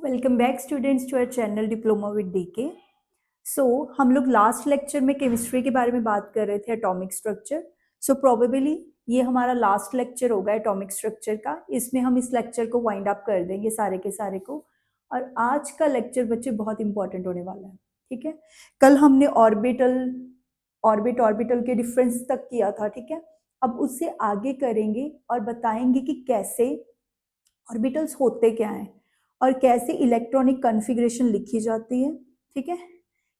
Welcome back students to our channel diploma with DK. So हम लोग last lecture में chemistry के बारे में बात कर रहे थे, एटॉमिक स्ट्रक्चर। सो प्रोबेबली ये हमारा लास्ट लेक्चर होगा एटॉमिक स्ट्रक्चर का। इसमें हम इस लेक्चर को वाइंड अप कर देंगे सारे के सारे को। और आज का लेक्चर बच्चे बहुत इंपॉर्टेंट होने वाला है, ठीक है। कल हमने ऑर्बिटल के डिफरेंस तक किया था, ठीक है। अब उससे आगे करेंगे और बताएंगे कि कैसे ऑर्बिटल्स होते क्या हैं और कैसे इलेक्ट्रॉनिक कॉन्फ़िगरेशन लिखी जाती है, ठीक है।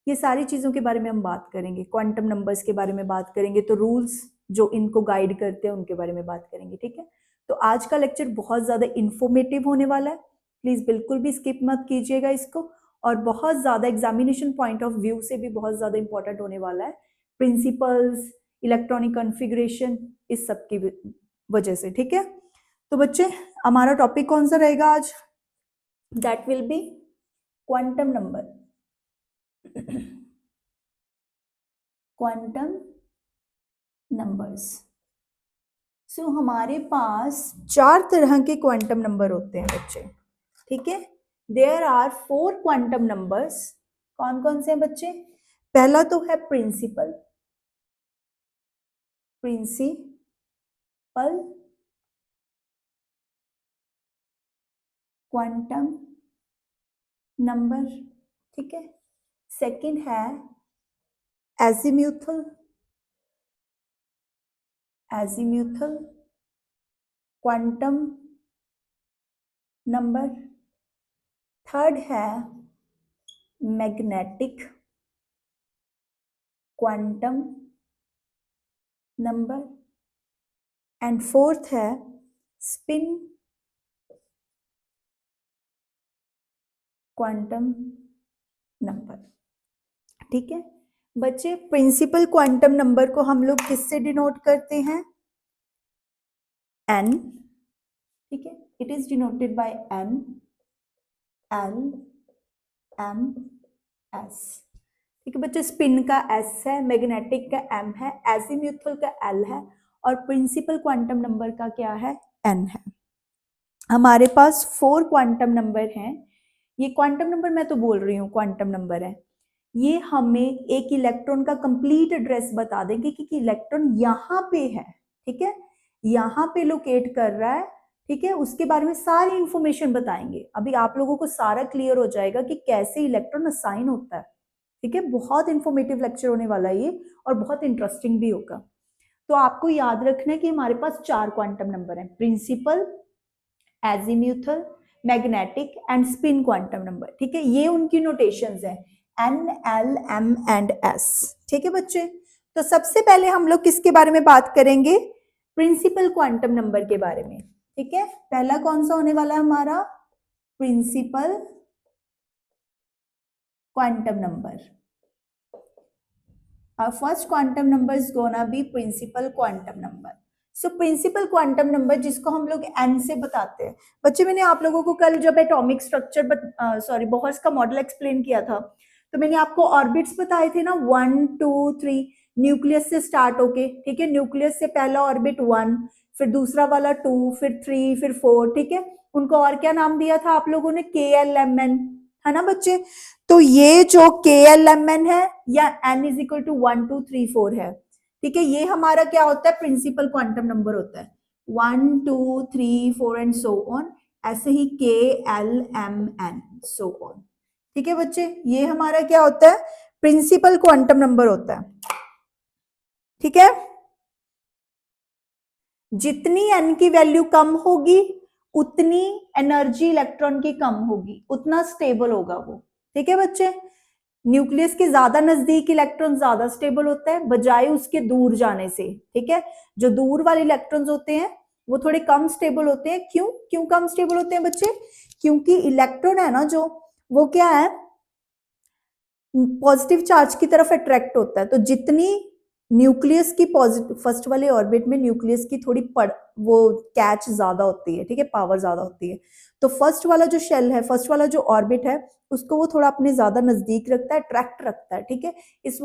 ये सारी चीज़ों के बारे में हम बात करेंगे, क्वांटम नंबर्स के बारे में बात करेंगे, तो रूल्स जो इनको गाइड करते हैं उनके बारे में बात करेंगे, ठीक है। तो आज का लेक्चर बहुत ज़्यादा इंफॉर्मेटिव होने वाला है, प्लीज़ बिल्कुल भी स्किप मत कीजिएगा इसको। और बहुत ज़्यादा एग्जामिनेशन पॉइंट ऑफ व्यू से भी बहुत ज़्यादा इंपॉर्टेंट होने वाला है, प्रिंसिपल्स, इलेक्ट्रॉनिक कॉन्फ़िगरेशन, इस सब की वजह से, ठीक है। तो बच्चे हमारा टॉपिक कौन सा रहेगा आज? That will be quantum number. Quantum numbers. So हमारे पास 4 तरह के क्वांटम नंबर होते हैं बच्चे, ठीक है। There are 4 quantum numbers. कौन कौन से हैं बच्चे? पहला तो है प्रिंसिपल क्वांटम नंबर, ठीक है। सेकंड है एजीम्यूथल क्वांटम नंबर। थर्ड है magnetic quantum number and fourth है स्पिन क्वांटम नंबर, ठीक है बच्चे। प्रिंसिपल क्वांटम नंबर को हम लोग किससे डिनोट करते हैं? n, ठीक है। It is denoted by n, l, m, s, ठीक है बच्चे। स्पिन का s है, मैग्नेटिक का m है, एजीम्यूथल का l है और प्रिंसिपल क्वांटम नंबर का क्या है? n है। हमारे पास 4 क्वांटम नंबर हैं। ये क्वांटम नंबर मैं तो बोल रही हूँ क्वांटम नंबर है। ये हमें एक इलेक्ट्रॉन का कंप्लीट एड्रेस बता देंगे कि इलेक्ट्रॉन यहाँ पे है, ठीक है, यहाँ पे लोकेट कर रहा है, ठीक है। उसके बारे में सारी इंफॉर्मेशन बताएंगे। अभी आप लोगों को सारा क्लियर हो जाएगा कि कैसे इलेक्ट्रॉन असाइन होता है, ठीक है। बहुत इंफॉर्मेटिव लेक्चर होने वाला है ये और बहुत इंटरेस्टिंग भी होगा। तो आपको याद रखना है कि हमारे पास 4 क्वांटम नंबर हैं, principal, azimuthal, magnetic and spin quantum number, ठीक है। ये उनकी नोटेशंस हैं, N, L, M and S, ठीक है बच्चे। तो सबसे पहले हम लोग किसके बारे में बात करेंगे? प्रिंसिपल क्वांटम नंबर के बारे में, ठीक है। पहला कौन सा होने वाला है हमारा? Principal quantum number. Our first quantum number is gonna be principal quantum number. So principal quantum number जिसको हम लोग n से बताते हैं। बच्चे मैंने आप लोगों को कल जब एटॉमिक स्ट्रक्चर बोहर्स का मॉडल एक्सप्लेन किया था तो मैंने आपको ऑर्बिट्स बताए थे ना, 1 2 3, न्यूक्लियस से स्टार्ट होके, ठीक है। न्यूक्लियस से पहला ऑर्बिट 1, फिर दूसरा वाला 2, फिर 3, फिर 4, ठीक है। उनको और क्या नाम दिया था आप लोगों ने? KLMN, है ना बच्चे। तो ये जो KLMN है या n इज इक्वल टू 1 2 3 4 है, ठीक है। ये हमारा क्या होता है? प्रिंसिपल क्वांटम नंबर होता है, 1 2 3 4 एंड सो ऑन। ऐसे ही KLMN सो ऑन, ठीक है बच्चे। ये हमारा क्या होता है? प्रिंसिपल क्वांटम नंबर होता है, ठीक है। जितनी n की वैल्यू कम होगी उतनी एनर्जी इलेक्ट्रॉन की कम होगी, उतना स्टेबल होगा वो, ठीक है बच्चे। न्यूक्लियस के ज्यादा नजदीक इलेक्ट्रॉन ज्यादा स्टेबल होता है बजाय उसके दूर जाने से, ठीक है। जो दूर वाले इलेक्ट्रॉन्स होते हैं वो थोड़े कम स्टेबल होते हैं। क्यों कम स्टेबल होते हैं बच्चे? क्योंकि इलेक्ट्रॉन है ना जो, वो क्या है? पॉजिटिव चार्ज की तरफ अट्रैक्ट होता है। तो जितनी न्यूक्लियस की पॉजिटिव, फर्स्ट वाले ऑर्बिट में न्यूक्लियस की थोड़ी वो कैच ज्यादा होती है, ठीक है, पावर ज्यादा होती है। तो फर्स्ट वाला जो शेल है, फर्स्ट वाला जो ऑर्बिट है, उसको वो थोड़ा अपने ज्यादा नजदीक रखता है, अट्रैक्ट रखता है, ठीक है। इस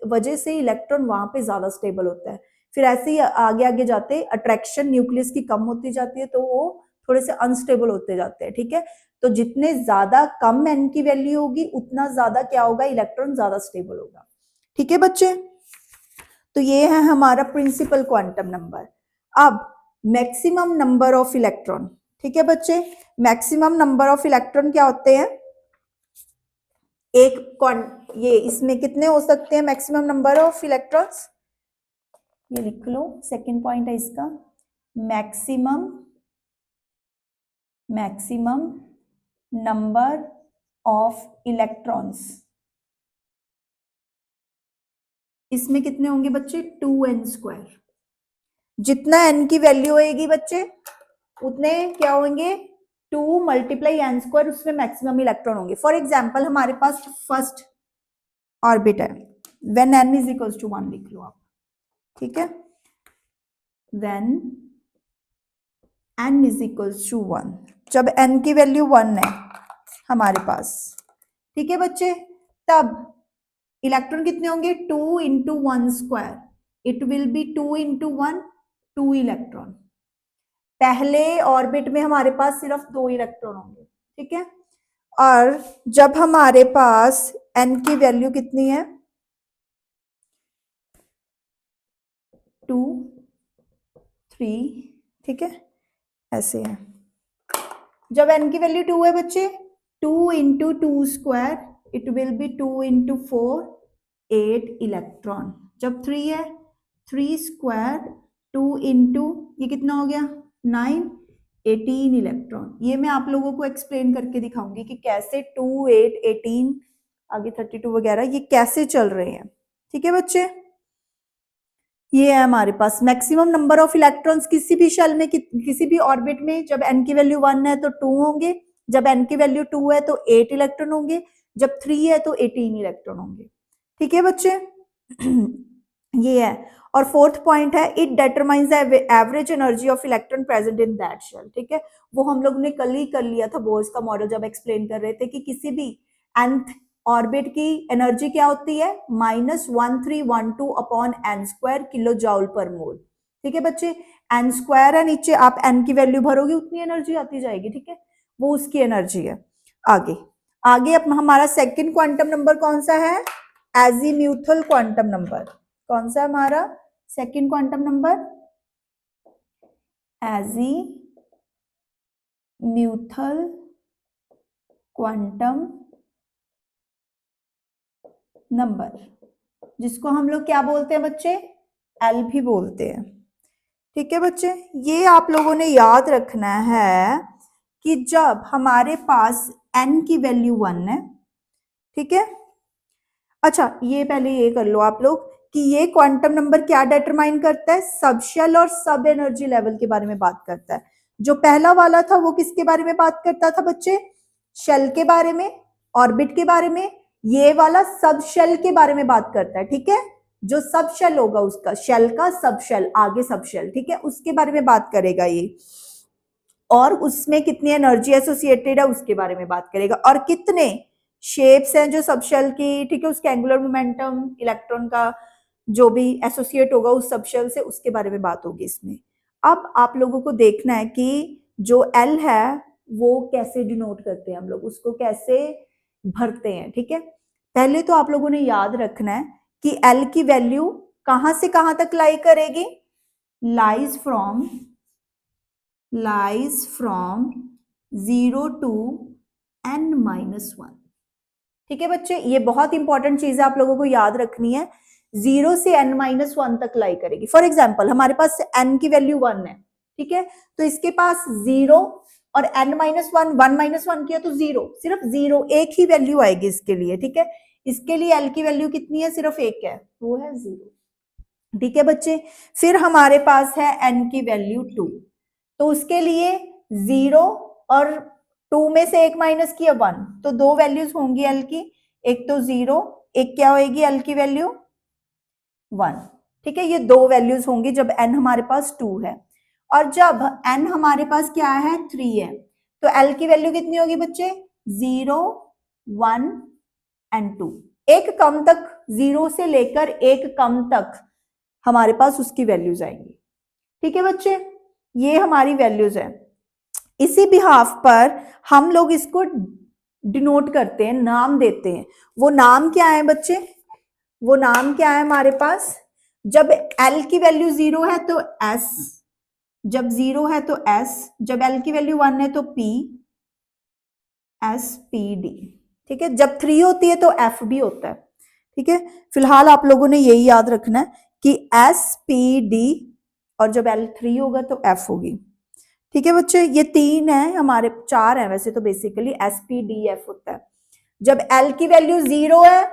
वजह से इलेक्ट्रॉन वहां पे ज्यादा स्टेबल होता है। फिर ऐसे ही आगे आगे जाते अट्रैक्शन न्यूक्लियस की कम होती जाती है तो वो थोड़े से अनस्टेबल होते जाते हैं, ठीक है। तो जितने ज्यादा कम n की वैल्यू होगी उतना ज्यादा क्या होगा, इलेक्ट्रॉन ज्यादा स्टेबल होगा, ठीक है बच्चे। तो ये है हमारा प्रिंसिपल क्वांटम नंबर। अब मैक्सिमम नंबर ऑफ इलेक्ट्रॉन, ठीक है बच्चे, मैक्सिमम नंबर ऑफ इलेक्ट्रॉन क्या होते हैं, ये इसमें कितने हो सकते हैं मैक्सिमम नंबर ऑफ इलेक्ट्रॉन्स, ये लिख लो, सेकंड पॉइंट है इसका, मैक्सिमम नंबर ऑफ इलेक्ट्रॉन्स, इसमें कितने होंगे बच्चे, 2n²। जितना n की वैल्यू होगी बच्चे उतने क्या होंगे, 2 × n², उसमें मैक्सिमम इलेक्ट्रॉन होंगे। फॉर एग्जाम्पल हमारे पास फर्स्ट ऑर्बिट है, व्हेन n = 1 लिख लो आप, ठीक है, व्हेन n = 1, जब n की वैल्यू 1 है हमारे पास, ठीक है बच्चे, तब इलेक्ट्रॉन कितने होंगे, 2 × 1², इट विल बी 2 × 1, 2 इलेक्ट्रॉन। पहले ऑर्बिट में हमारे पास सिर्फ 2 इलेक्ट्रॉन होंगे, ठीक है। और जब हमारे पास n की वैल्यू कितनी है, 2, 3, ठीक है, ऐसे है। जब n की वैल्यू 2 है बच्चे, 2 × 2², इट विल बी 2 × 4, 8 इलेक्ट्रॉन। जब 3 है, 3², 2 × ये कितना हो गया, 9, 18 इलेक्ट्रॉन। ये मैं आप लोगों को एक्सप्लेन करके दिखाऊंगी कि कैसे 2, 8, 18, आगे 32 वगैरह ये कैसे चल रहे हैं, ठीक है बच्चे। ये है हमारे पास मैक्सिमम नंबर ऑफ इलेक्ट्रॉन्स किसी भी शेल में, किसी भी ऑर्बिट में। जब n की वैल्यू 1 है तो 2 होंगे, जब n की वैल्यू 2 है तो 8 इलेक्ट्रॉन होंगे, जब 3 है तो 18 इलेक्ट्रॉन होंगे, ठीक है बच्चे। ये है। और फोर्थ पॉइंट है, it determines the average energy of electron present in that shell, ठीक है। वो हम लोग ने कल ही कर लिया था बोर्स का मॉडल जब एक्सप्लेन कर रहे थे कि किसी भी nth ऑर्बिट की एनर्जी क्या होती है, -1312/n² किलो जूल पर मोल, ठीक है बच्चे। n² है नीचे, आप n की वैल्यू भरोगे उतनी एनर्जी आती जाएगी, ठीक है, वो उसकी एनर्जी है। आगे आगे हमारा सेकंड क्वांटम नंबर कौन सा है, एजीम्यूथल क्वांटम नंबर। कौन सा हमारा second quantum number, azimuthal quantum number, जिसको हम लोग क्या बोलते हैं बच्चे, एल भी बोलते हैं, ठीक है बच्चे। ये आप लोगों ने याद रखना है कि जब हमारे पास n की वैल्यू 1 है, ठीक है। अच्छा ये पहले ये कर लो आप लोग कि ये क्वांटम नंबर क्या डिटरमाइन करता है, सब शेल और सब एनर्जी लेवल के बारे में बात करता है। जो पहला वाला था वो किसके बारे में बात करता था बच्चे, शेल के बारे में, ऑर्बिट के बारे में। ये वाला सब शेल के बारे में बात करता है, ठीक है। जो सब शेल होगा उसका, शेल का सब शेल, आगे सब शेल, ठीक है, उसके बारे में बात करेगा ये। और उसमें कितनी एनर्जी एसोसिएटेड है उसके बारे में बात करेगा, और कितने शेप्स हैं जो सब शेल की, ठीक है, उसके एंगुलर मोमेंटम, इलेक्ट्रॉन का जो भी एसोसिएट होगा उस सब शेल से, उसके बारे में बात होगी इसमें। अब आप लोगों को देखना है कि जो एल है वो कैसे डिनोट करते हैं हम लोग, उसको कैसे भरते हैं, ठीक है। पहले तो आप लोगों ने याद रखना है कि एल की वैल्यू कहां से कहां तक लाई करेगी, लाइज फ्रॉम 0 to n-1, ठीक है बच्चे। ये बहुत इंपॉर्टेंट चीज है, आप लोगों को याद रखनी है, 0 से n-1 तक लाई करेगी। फॉर एग्जाम्पल हमारे पास n की वैल्यू 1 है, ठीक है, तो इसके पास 0 और n-1, 1 - 1 किया तो 0, सिर्फ 0 एक ही वैल्यू आएगी इसके लिए, ठीक है। इसके लिए l की वैल्यू कितनी है, सिर्फ एक है, वो है 0, ठीक है बच्चे। फिर हमारे पास है n की वैल्यू 2, तो उसके लिए 0 और 2 में से एक माइनस किया 1, तो दो वैल्यूज होंगी एल की, एक तो 0, एक क्या होगी एल की वैल्यू 1, ठीक है। ये दो वैल्यूज होंगी जब n हमारे पास 2 है। और जब n हमारे पास क्या है 3 है, तो l की वैल्यू कितनी होगी बच्चे, 0, 1 एंड 2, एक कम तक, 0 से लेकर एक कम तक हमारे पास उसकी वैल्यूज आएंगी, ठीक है बच्चे। ये हमारी वैल्यूज है। इसी बिहाफ पर हम लोग इसको डिनोट करते हैं, नाम देते हैं। वो नाम क्या है बच्चे? वो नाम क्या है हमारे पास? जब L की वैल्यू 0 है तो S, जब 0 है तो S, जब L की वैल्यू 1 है तो P, SPD। ठीक है, जब 3 होती है तो F भी होता है। ठीक है, फिलहाल आप लोगों ने यही याद रखना है कि SPD, और जब L 3 होगा तो F होगी। ठीक है बच्चे, ये 3 है हमारे, 4 है वैसे तो बेसिकली, SPDF होता है। जब L की वैल्यू 0 है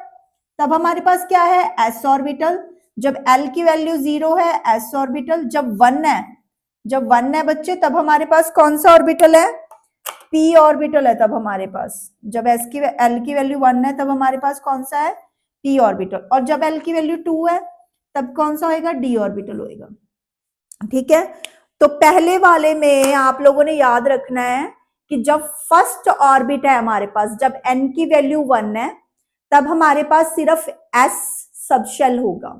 तब हमारे पास क्या है? S orbital. जब L की वैल्यू 0 है S ऑर्बिटल। जब 1 है, जब 1 है बच्चे तब हमारे पास कौन सा ऑर्बिटल है? P ऑर्बिटल है तब हमारे पास। जब L की वैल्यू 1 है तब हमारे पास कौन सा है? P orbital. और जब L की वैल्यू 2 है तब कौन सा होएगा? D ऑर्बिटल होएगा। ठीक है, तो पहले वाले में आप लोगों ने याद रखना है कि जब फर्स्ट ऑर्बिट है हमारे पास, जब n की वैल्यू 1 है तब हमारे पास सिर्फ s सबशेल होगा।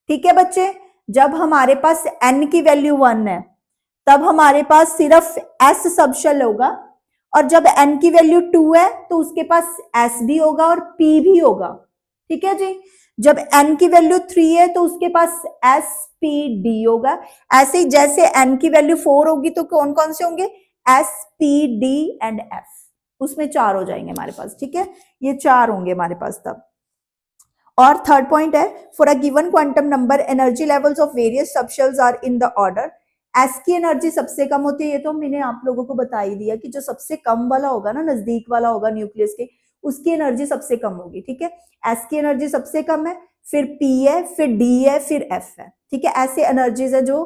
ठीक है बच्चे, जब हमारे पास n की वैल्यू 1 है तब हमारे पास सिर्फ s सबशेल होगा, और जब n की वैल्यू 2 है तो उसके पास s भी होगा और p भी होगा। ठीक है जी, जब n की वैल्यू 3 है तो उसके पास SPD होगा। ऐसे ही जैसे n की वैल्यू 4 होगी तो कौन कौन से होंगे? SPD एंड F, उसमें 4 हो जाएंगे हमारे पास। ठीक है, ये 4 होंगे हमारे पास तब। और थर्ड पॉइंट है, for a given quantum number energy levels of various subshells are in the order. S की एनर्जी सबसे कम होती है, ये तो मैंने आप लोगों को बता ही दिया कि जो सबसे कम वाला होगा ना, नजदीक वाला होगा न्यूक्लियस के, उसकी एनर्जी सबसे कम होगी। ठीक है, एस की एनर्जी सबसे कम है, फिर पी है, फिर डी है, फिर एफ है। ठीक है, ऐसे एनर्जीज है जो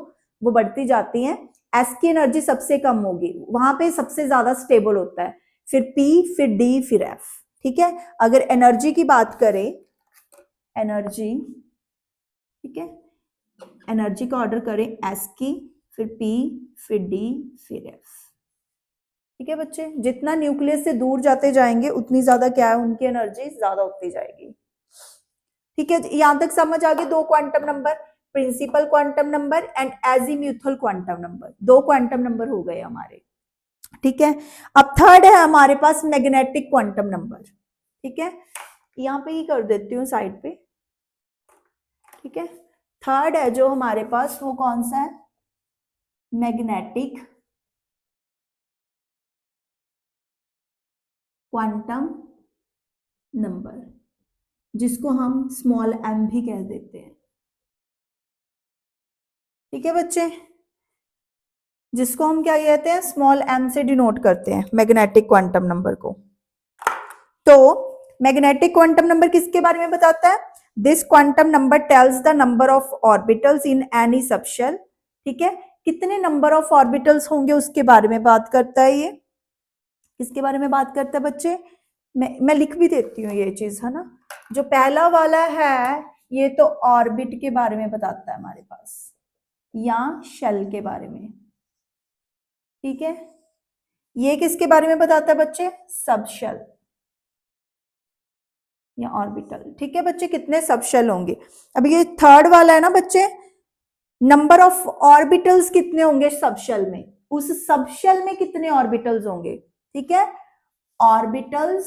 वो बढ़ती जाती हैं। एस की एनर्जी सबसे कम होगी, वहां पे सबसे ज्यादा स्टेबल होता है, फिर पी, फिर डी, फिर एफ। ठीक है, अगर एनर्जी की बात करें, एनर्जी, ठीक है, एनर्जी का ऑर्डर करें एस की, फिर पी, फिर डी, फिर एफ। ठीक है बच्चे, जितना न्यूक्लियस से दूर जाते जाएंगे उतनी ज्यादा क्या है, उनकी एनर्जी ज्यादा होती जाएगी। ठीक है, यहां तक समझ आ गई? दो quantum number, principal quantum number and azimuthal quantum number, दो क्वांटम नंबर हो गए हमारे। ठीक है, अब थर्ड है हमारे पास मैग्नेटिक क्वांटम नंबर। ठीक है, यहां पे ही कर देती हूँ साइड पे। ठीक है, थर्ड है जो हमारे पास, वो कौन सा है? मैग्नेटिक क्वांटम नंबर, जिसको हम स्मॉल m भी कह देते हैं। ठीक है बच्चे, जिसको हम क्या कहते हैं? स्मॉल m से डिनोट करते हैं मैग्नेटिक क्वांटम नंबर को। तो मैग्नेटिक क्वांटम नंबर किसके बारे में बताता है? This quantum number tells the number of orbitals in any subshell. ठीक है, कितने नंबर ऑफ ऑर्बिटल्स होंगे उसके बारे में बात करता है। ये किसके बारे में बात करता है बच्चे? मैं लिख भी देती हूँ ये चीज, है ना। जो पहला वाला है ये तो ऑर्बिट के बारे में बताता है हमारे पास, या शेल के बारे में। ठीक है, ये किसके बारे में बताता है बच्चे? सबशेल या ऑर्बिटल। ठीक है बच्चे, कितने सबशेल होंगे। अब ये थर्ड वाला है ना बच्चे, नंबर ऑफ ऑर्बिटल्स कितने होंगे सबशेल में, उस सबशेल में कितने ऑर्बिटल्स होंगे। ठीक है, ऑर्बिटल्स,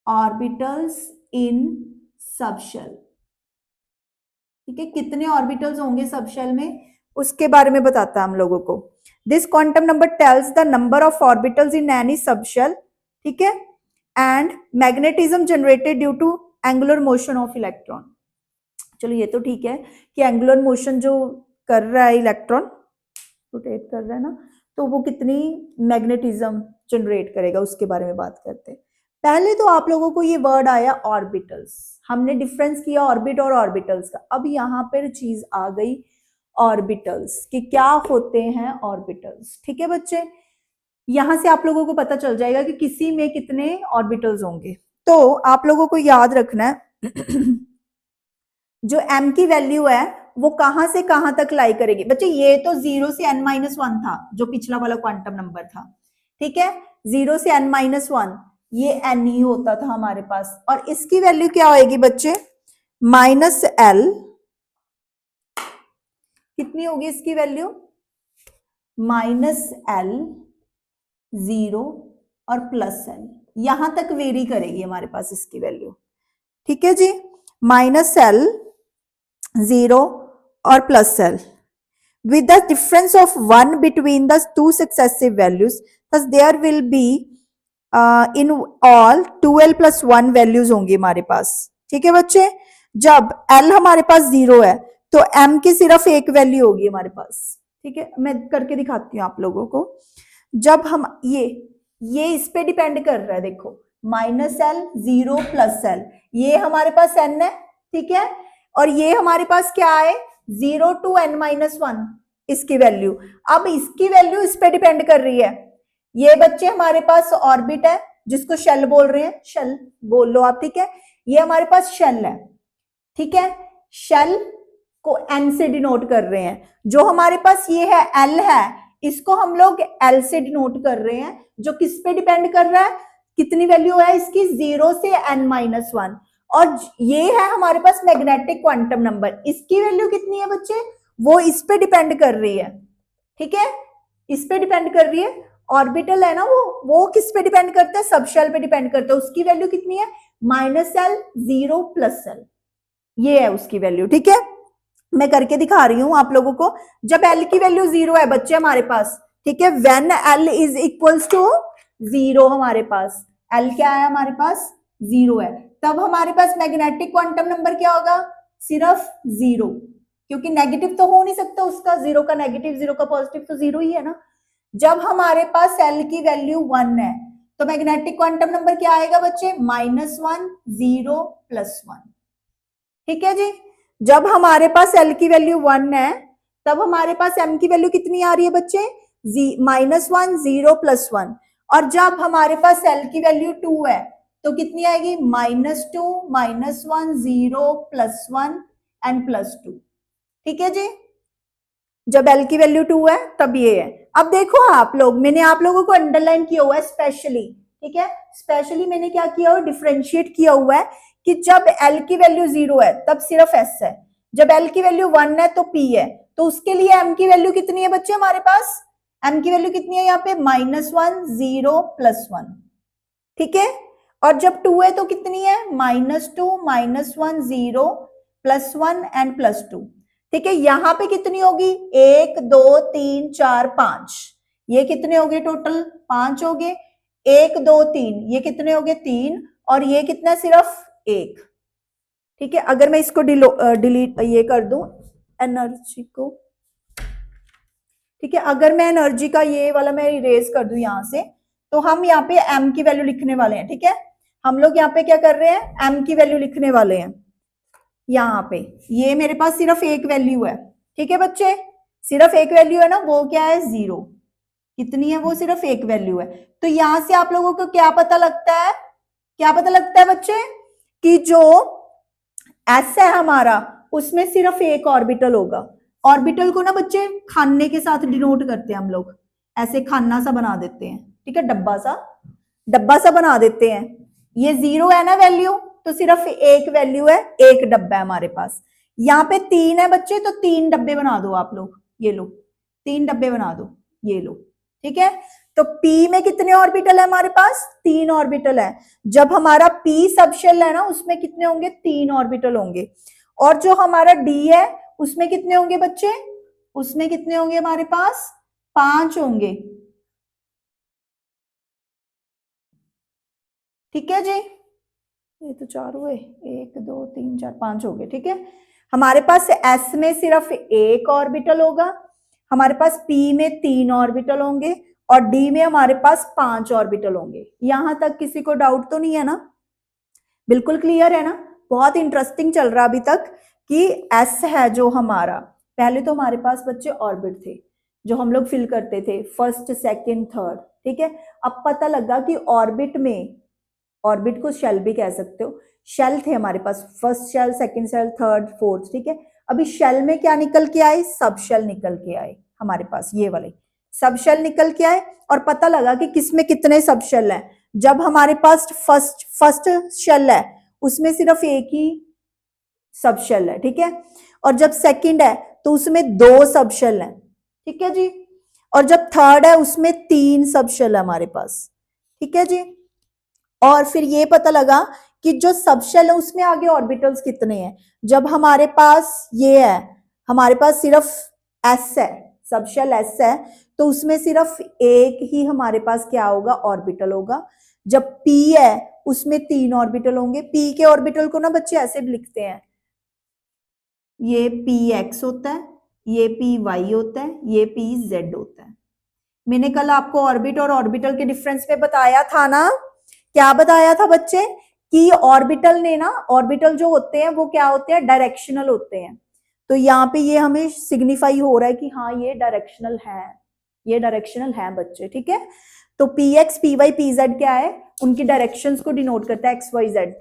ऑर्बिटल्स इन सबशेल। ठीक है, कितने ऑर्बिटल्स होंगे सबशेल में, उसके बारे में बताता है हम लोगों को। This quantum number tells the number of orbitals in any subshell. ठीक है, and magnetism generated due to angular motion of electron. चलो ये तो ठीक है कि एंगुलर मोशन जो कर रहा है इलेक्ट्रॉन, रोटेट कर रहा है ना, तो वो कितनी मैग्नेटिज्म जनरेट करेगा, उसके बारे में बात करते हैं। पहले तो आप लोगों को ये वर्ड आया ऑर्बिटल्स, हमने डिफरेंस किया ऑर्बिट और ऑर्बिटल्स का। अब यहाँ पर चीज आ गई ऑर्बिटल्स कि क्या होते हैं ऑर्बिटल्स। ठीक है बच्चे, यहां से आप लोगों को पता चल जाएगा कि किसी में कितने ऑर्बिटल्स होंगे। तो आप लोगों को याद रखना है जो m की वैल्यू है वो कहां से कहां तक लाई करेगी बच्चे। ये तो 0 से n-1 था जो पिछला वाला क्वांटम नंबर था। ठीक है, 0 से n-1 ये n ही होता था हमारे पास, और इसकी वैल्यू क्या होगी बच्चे? -l। कितनी होगी इसकी वैल्यू? -L 0 और +L, यहां तक वेरी करेगी हमारे पास इसकी वैल्यू, ठीक है जी। -L 0 और +L with the difference of 1 between the two successive values, thus there will be in all 2L + 1 values होंगी हमारे पास, ठीक है बच्चे। जब L हमारे पास 0 है तो M की सिर्फ एक वैल्यू होगी हमारे पास, ठीक है। मैं करके दिखाती हूँ आप लोगों को। जब हम ये इस पे डिपेंड कर रहा है, देखो -L 0 +L, ये हमारे पास n है, ठीक है, और ये हमारे पास क्या है 0 to n-1 इसकी वैल्यू। अब इसकी वैल्यू इस पे डिपेंड कर रही है। ये बच्चे हमारे पास ऑर्बिट है जिसको शेल बोल रहे हैं, शेल बोल लो आप, ठीक है। ये हमारे पास शेल है, ठीक है, शेल को n से डिनोट कर रहे हैं। जो हमारे पास ये है l है, इसको हम लोग l से डिनोट कर रहे हैं, जो किस पे डिपेंड कर रहा है, कितनी वैल्यू है इसकी 0 से n-1। और ये है हमारे पास मैग्नेटिक क्वांटम नंबर, इसकी वैल्यू कितनी है बच्चे, वो इस पे डिपेंड कर रही है, ठीक है, इस पे डिपेंड कर रही है। ऑर्बिटल है ना वो किस पे डिपेंड करता है, सब शेल पे डिपेंड करता है, उसकी वैल्यू कितनी है -L 0 +L, ये है उसकी वैल्यू, ठीक है। मैं करके दिखा रही हूं आप लोगों को। जब L की वैल्यू 0 है बच्चे हमारे पास, ठीक है, when L is equals to 0, हमारे पास L क्या है, हमारे पास 0 है, तब हमारे पास मैग्नेटिक क्वांटम नंबर क्या होगा, सिर्फ 0, क्योंकि नेगेटिव तो हो नहीं सकता उसका, 0 का नेगेटिव 0 का पॉजिटिव तो 0 ही है ना। जब हमारे पास L की वैल्यू 1 है तो मैग्नेटिक क्वांटम नंबर क्या आएगा बच्चे, -1 0 +1, ठीक है जी। जब हमारे पास L की वैल्यू 1 है तब हमारे पास M की वैल्यू कितनी आ रही है बच्चे, -1 0 +1, और जब हमारे पास L की वैल्यू 2 है तो कितनी आएगी, -2 -1 0 +1 एंड +2, ठीक है जी। जब L की वैल्यू 2 है तब ये है। अब देखो आप लोग, मैंने आप लोगों को अंडरलाइन किया हुआ है स्पेशली, ठीक है, स्पेशली मैंने क्या किया हुआ, डिफरेंशिएट किया हुआ है कि जब L की वैल्यू 0 है तब सिर्फ S है, जब L की वैल्यू 1 है तो P है, तो उसके लिए M की वैल्यू कितनी है बच्चे हमारे पास, M की वैल्यू कितनी है यहाँ पे -1 0 +1, ठीक है। और जब 2 है तो कितनी है, -2 -1 0 +1 एंड +2, ठीक है। यहां पे कितनी होगी, 1 2 3 4 5, ये कितने हो गए टोटल, 5 हो गए, 1 2 3, ये कितने हो गए 3, और ये कितना सिर्फ 1, ठीक है। अगर मैं इसको डिलीट ये कर दूं एनर्जी को, ठीक है, अगर मैं एनर्जी का ये वाला मैं इरेज कर दूं यहां से, तो हम यहाँ पे M की वैल्यू लिखने वाले हैं, ठीक है। हम लोग यहाँ पे क्या कर रहे हैं, M की वैल्यू लिखने वाले हैं यहाँ पे। ये मेरे पास सिर्फ एक वैल्यू है, ठीक है बच्चे, सिर्फ एक वैल्यू है ना, वो क्या है 0, कितनी है वो, सिर्फ एक वैल्यू है। तो यहां से आप लोगों को क्या पता लगता है, क्या पता लगता है बच्चे, कि जो S है हमारा उसमें सिर्फ एक ऑर्बिटल होगा। ऑर्बिटल को ना बच्चे खाने के साथ डिनोट करते हैं हम लोग, ऐसे खाना सा बना देते हैं, ठीक है, डब्बा सा बना देते हैं। ये 0 है ना वैल्यू, तो सिर्फ एक वैल्यू है, एक डब्बा है हमारे पास। यहाँ पे 3 है बच्चे, तो 3 डब्बे बना दो आप लोग, ये लो 3 डब्बे बना दो, ये लो, ठीक है। तो P में कितने ऑर्बिटल है हमारे पास, 3 ऑर्बिटल है। जब हमारा P सबशेल है ना, उसमें कितने होंगे, 3 ऑर्बिटल होंगे। और जो हमारा D है उसमें कितने होंगे बच्चे, उसमें कितने होंगे हमारे पास, 5 होंगे, ठीक है जी। ये तो 4 हुए, 1 2 3 4 5 हो गए, ठीक है। हमारे पास S में सिर्फ एक ऑर्बिटल होगा, हमारे पास P में 3 ऑर्बिटल होंगे, और D में हमारे पास 5 ऑर्बिटल होंगे। यहां तक किसी को डाउट तो नहीं है ना, बिल्कुल क्लियर है ना। बहुत इंटरेस्टिंग चल रहा अभी तक कि S है जो हमारा, पहले तो हमारे पास बच्चे ऑर्बिट थे जो हम लोग फिल करते थे, फर्स्ट सेकंड थर्ड, ठीक है। अब पता लगा कि ऑर्बिट में, ऑर्बिट को शेल भी कह सकते हो, शेल थे हमारे पास, first shell second shell third fourth, ठीक है। अभी शेल में क्या निकल के आए, सब शेल निकल के आए हमारे पास, ये वाले सब शेल निकल के आए, और पता लगा कि किसमें कितने सब शेल हैं। जब हमारे पास फर्स्ट शेल है उसमें सिर्फ एक ही सब शेल है, ठीक है, और जब सेकंड है तो उसमें 2 सब शेल है, ठीक है जी। और जब थर्ड है उसमें 3 सब शेल है हमारे पास, ठीक है जी। और फिर ये पता लगा कि जो सब शेल है उसमें आगे ऑर्बिटल्स कितने हैं। जब हमारे पास ये है, हमारे पास सिर्फ एस है, सब शेल एस है, तो उसमें सिर्फ एक ही हमारे पास क्या होगा, ऑर्बिटल होगा। जब पी है उसमें 3 ऑर्बिटल होंगे। पी के ऑर्बिटल को ना बच्चे ऐसे भी लिखते हैं, ये पी एक्स होता है, ये पी वाई होता है, ये पी जेड होता है। मैंने कल आपको ऑर्बिट और ऑर्बिटल के डिफरेंस पे बताया था ना, क्या बताया था बच्चे, कि ऑर्बिटल ने ना, ऑर्बिटल जो होते हैं वो क्या होते हैं, डायरेक्शनल होते हैं। तो यहाँ पे ये हमें सिग्निफाई हो रहा है कि हाँ ये डायरेक्शनल है, ये डायरेक्शनल है बच्चे, ठीक है। तो P X P Y P Z क्या है, उनकी डायरेक्शंस को डिनोट करता है, एक्स वाई जेड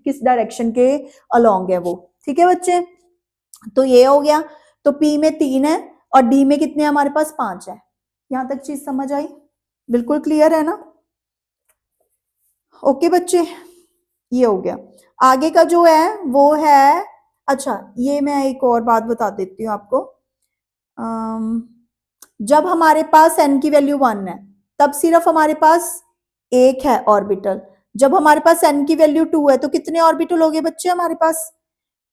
किस डायरेक्शन के अलोंग है वो, ठीक है बच्चे। तो ये हो गया। तो पी में 3 है और डी में कितने हमारे पास 5 है। यहां तक चीज समझ आई, बिल्कुल क्लियर है ना। ओके बच्चे, ये हो गया। आगे का जो है वो है, अच्छा ये मैं एक और बात बता देती हूँ आपको। जब हमारे पास n की वैल्यू 1 है तब सिर्फ हमारे पास एक है ऑर्बिटल। जब हमारे पास n की वैल्यू 2 है तो कितने ऑर्बिटल हो गए बच्चे हमारे पास,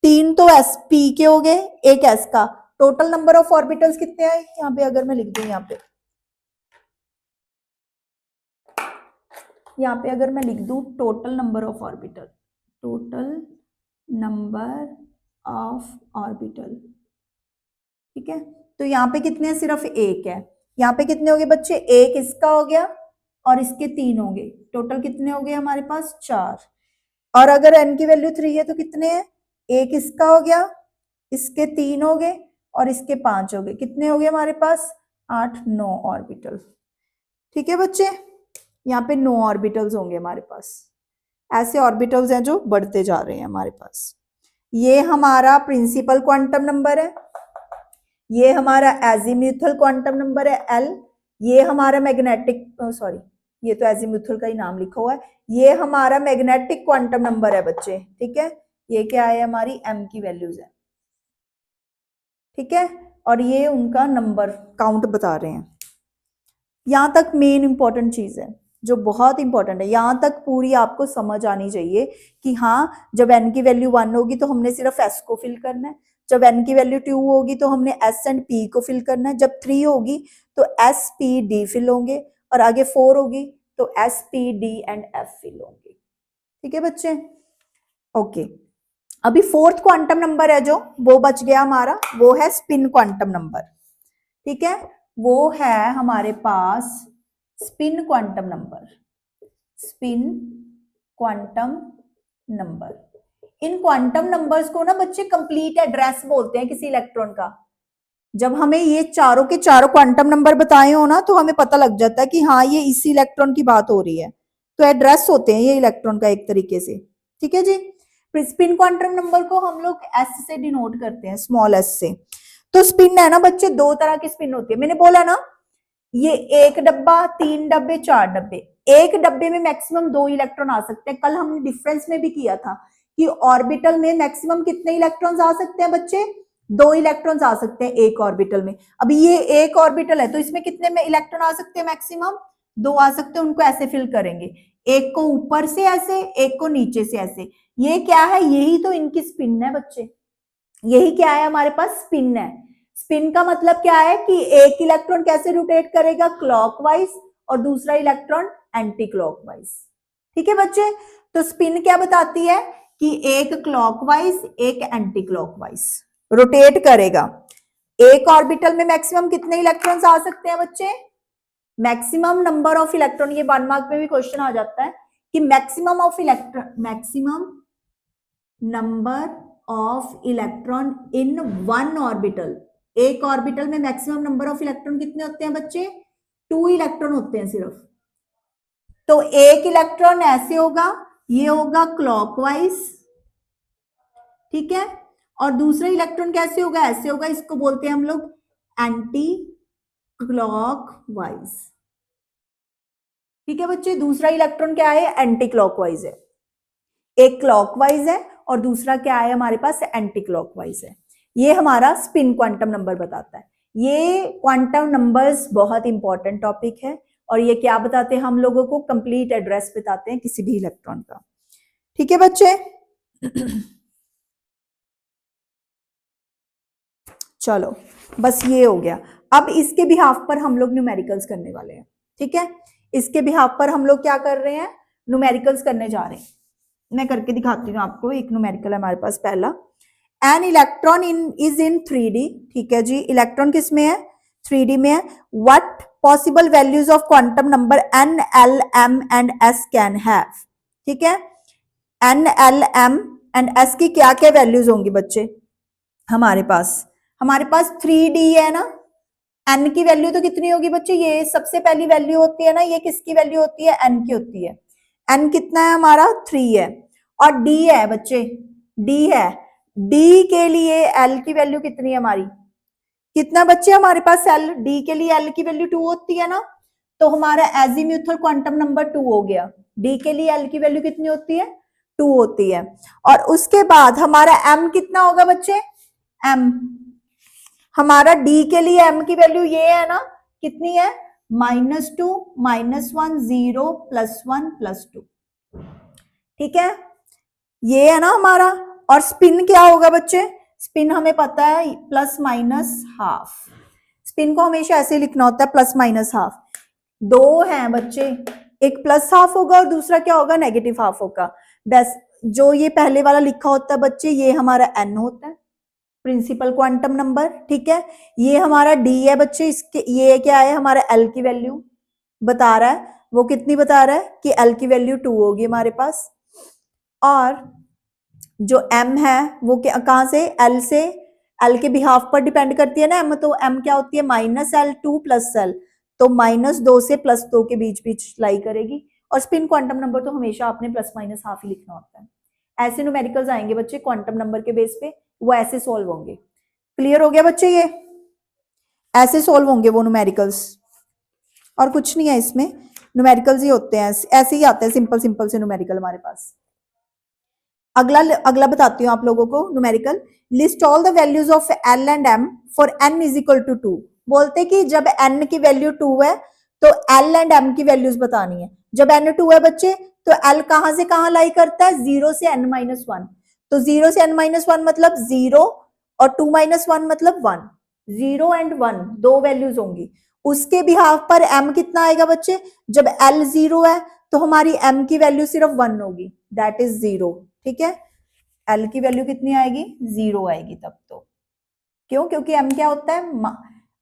3 तो एस पी के हो गए, एक एस का। टोटल नंबर ऑफ ऑर्बिटल्स कितने आए, यहाँ पे अगर मैं लिख दूं, यहाँ पे अगर मैं लिख दूं total number of orbital, total number of orbital, ठीक है। तो यहाँ पे कितने हैं, सिर्फ एक है। यहाँ पे कितने हो गए बच्चे, एक इसका हो गया और इसके 3 हो गए, टोटल कितने हो गए हमारे पास 4। और अगर n की वैल्यू 3 है तो कितने हैं, एक इसका हो गया, इसके 3 हो गए और इसके 5 हो गए, कितने हो गए हमारे पास 8 9 ऑर्बिटल, ठीक है बच्चे। यहाँ पे 9 ऑर्बिटल्स होंगे हमारे पास, ऐसे ऑर्बिटल्स हैं जो बढ़ते जा रहे हैं हमारे पास। ये हमारा प्रिंसिपल क्वांटम नंबर है, ये हमारा एजीम्यूथल क्वांटम नंबर है एल, ये हमारा मैग्नेटिक, सॉरी ये तो एजीम्यूथल का ही नाम लिखा हुआ है, ये हमारा मैग्नेटिक क्वांटम नंबर है बच्चे, ठीक है। ये क्या है, हमारी एम की वैल्यूज है, ठीक है। और ये उनका नंबर काउंट बता रहे हैं। यहां तक मेन इंपॉर्टेंट चीज है जो बहुत इंपॉर्टेंट है, यहां तक पूरी आपको समझ आनी चाहिए कि हाँ जब n की वैल्यू 1 होगी तो हमने सिर्फ s को फिल करना है, जब n की वैल्यू 2 होगी तो हमने s एंड p को फिल करना है, जब 3 होगी तो s p d फिल होंगे, और आगे 4 होगी तो s p d and f fill होंगे, ठीक है बच्चे। ओके, अभी फोर्थ क्वांटम नंबर है जो वो बच गया हमारा, वो है स्पिन क्वांटम नंबर, ठीक है। वो है हमारे पास spin quantum number, spin quantum number. इन क्वांटम नंबर्स को ना बच्चे कंप्लीट एड्रेस बोलते हैं किसी इलेक्ट्रॉन का। जब हमें ये चारों के चारों क्वांटम नंबर बताए हो ना तो हमें पता लग जाता है कि हाँ ये इसी इलेक्ट्रॉन की बात हो रही है, तो एड्रेस होते हैं ये इलेक्ट्रॉन का एक तरीके से, ठीक है जी। स्पिन क्वांटम नंबर को हम लोग एस से डिनोट करते हैं, स्मॉल एस से। तो स्पिन है ना बच्चे, 2 तरह की स्पिन होती है, मैंने बोला ना ये 1 डब्बा 3 डब्बे 4 डब्बे, एक डब्बे में मैक्सिमम 2 इलेक्ट्रॉन आ सकते हैं। कल हमने डिफरेंस में भी किया था कि ऑर्बिटल में मैक्सिमम कितने इलेक्ट्रॉन्स आ सकते हैं बच्चे, 2 इलेक्ट्रॉन्स आ सकते हैं एक ऑर्बिटल में। अभी ये एक ऑर्बिटल है तो इसमें कितने में इलेक्ट्रॉन आ सकते हैं, मैक्सिमम 2 आ सकते हैं। उनको ऐसे फिल करेंगे, एक को ऊपर से ऐसे, एक को नीचे से ऐसे। ये क्या है, यही तो इनकी स्पिन है बच्चे, यही क्या है हमारे पास, स्पिन है। स्पिन का मतलब क्या है कि एक इलेक्ट्रॉन कैसे रोटेट करेगा, क्लॉकवाइज, और दूसरा इलेक्ट्रॉन एंटी क्लॉकवाइज, ठीक है बच्चे। तो स्पिन क्या बताती है कि एक क्लॉकवाइज एक एंटी क्लॉकवाइज रोटेट करेगा। एक ऑर्बिटल में मैक्सिमम कितने इलेक्ट्रॉन्स आ सकते हैं बच्चे, मैक्सिमम नंबर ऑफ इलेक्ट्रॉन, ये 1 मार्क में भी क्वेश्चन आ जाता है कि maximum of electron, maximum number of electron in 1 orbital. एक ऑर्बिटल में मैक्सिमम नंबर ऑफ इलेक्ट्रॉन कितने होते हैं बच्चे, 2 इलेक्ट्रॉन होते हैं सिर्फ। तो एक इलेक्ट्रॉन ऐसे होगा, ये होगा क्लॉकवाइज, ठीक है, और दूसरा इलेक्ट्रॉन कैसे होगा, ऐसे होगा, इसको बोलते हैं हम लोग एंटी क्लॉकवाइज, ठीक है बच्चे। दूसरा इलेक्ट्रॉन क्या है, एंटी क्लॉकवाइज है, एक क्लॉकवाइज है और दूसरा क्या है हमारे पास, एंटी क्लॉकवाइज है। ये हमारा स्पिन क्वांटम नंबर बताता है। ये क्वांटम नंबर्स बहुत इंपॉर्टेंट टॉपिक है और ये क्या बताते हैं हम लोगों को, कंप्लीट एड्रेस बताते हैं किसी भी इलेक्ट्रॉन का। ठीक है बच्चे, चलो बस ये हो गया। अब इसके बिहाफ पर हम लोग न्यूमेरिकल्स करने वाले हैं। ठीक है, इसके बिहाफ पर हम लोग क्या कर रहे हैं, न्यूमेरिकल्स करने जा रहे हैं। मैं करके दिखाती हूँ आपको। एक न्यूमेरिकल है हमारे पास पहला, an electron is in 3D। ठीक है जी, इलेक्ट्रॉन किस में है, 3D में है। What possible values of quantum number N, L, M and S can have. ठीक है, N, L, M and S की क्या क्या वैल्यूज होंगी बच्चे हमारे पास 3D है ना। एन की वैल्यू तो कितनी होगी बच्चे, ये सबसे पहली वैल्यू होती है ना, ये किसकी वैल्यू होती है, एन की होती है। एन कितना है हमारा, 3 है। और डी है बच्चे, डी है। डी के लिए एल की वैल्यू कितनी है हमारी, कितना बच्चे हमारे पास एल, डी के लिए एल की वैल्यू 2 होती है ना, तो हमारा एजीम्यूथल क्वांटम नंबर 2 हो गया। डी के लिए एल की वैल्यू कितनी होती है, 2 होती है। और उसके बाद हमारा एम कितना होगा बच्चे, एम, हमारा डी के लिए एम की वैल्यू ये है ना, कितनी है, -2, -1, 0, +1, +2। ठीक है, ये है ना हमारा। और स्पिन क्या होगा बच्चे, स्पिन हमें पता है ±½ स्पिन को हमेशा ऐसे लिखना होता है, ±½ दो हैं बच्चे, एक +½ होगा और दूसरा क्या होगा, -½ होगा। बस जो ये पहले वाला लिखा होता है बच्चे, ये हमारा n होता है, प्रिंसिपल क्वांटम नंबर। ठीक है, ये हमारा डी है बच्चे, इसके ये क्या है हमारा एल की वैल्यू बता रहा है, वो कितनी बता रहा है कि एल की वैल्यू 2 होगी हमारे पास। और जो एम है वो कहां से, एल से, एल के बिहाफ पर डिपेंड करती है ना एम, तो एम क्या होती है, -L2 + L, तो -2 से +2 के बीच बीच लाई करेगी। और स्पिन क्वांटम नंबर तो हमेशा आपने ±½ ही लिखना होता है। ऐसे न्यूमेरिकल्स आएंगे बच्चे क्वांटम नंबर के बेस पे, वो ऐसे सोल्व होंगे। क्लियर हो गया बच्चे, ये ऐसे सोल्व होंगे वो न्यूमेरिकल्स, और कुछ नहीं है इसमें, न्यूमेरिकल्स ही होते हैं, ऐसे ही आते हैं सिंपल सिंपल से न्यूमेरिकल हमारे पास। अगला बताती हूँ आप लोगों को numerical. List all the values of L and M for N is equal to 2। बोलते कि जब एन की वैल्यू 2 है तो एल एंड एम की वैल्यूज बतानी है। जब एन 2 है बच्चे तो एल कहां से कहां लाई करता है, 0 से n-1। तो 0 से n-1 मतलब 0 और 2 - 1 मतलब 1। 0 एंड 1 दो वैल्यूज होंगी। उसके बिहाफ पर m कितना आएगा बच्चे, जब l 0 है तो हमारी m की वैल्यू सिर्फ 1 होगी, दैट इज 0। ठीक है, l की वैल्यू कितनी आएगी, 0 आएगी तब तो। क्यों, क्योंकि m क्या होता है,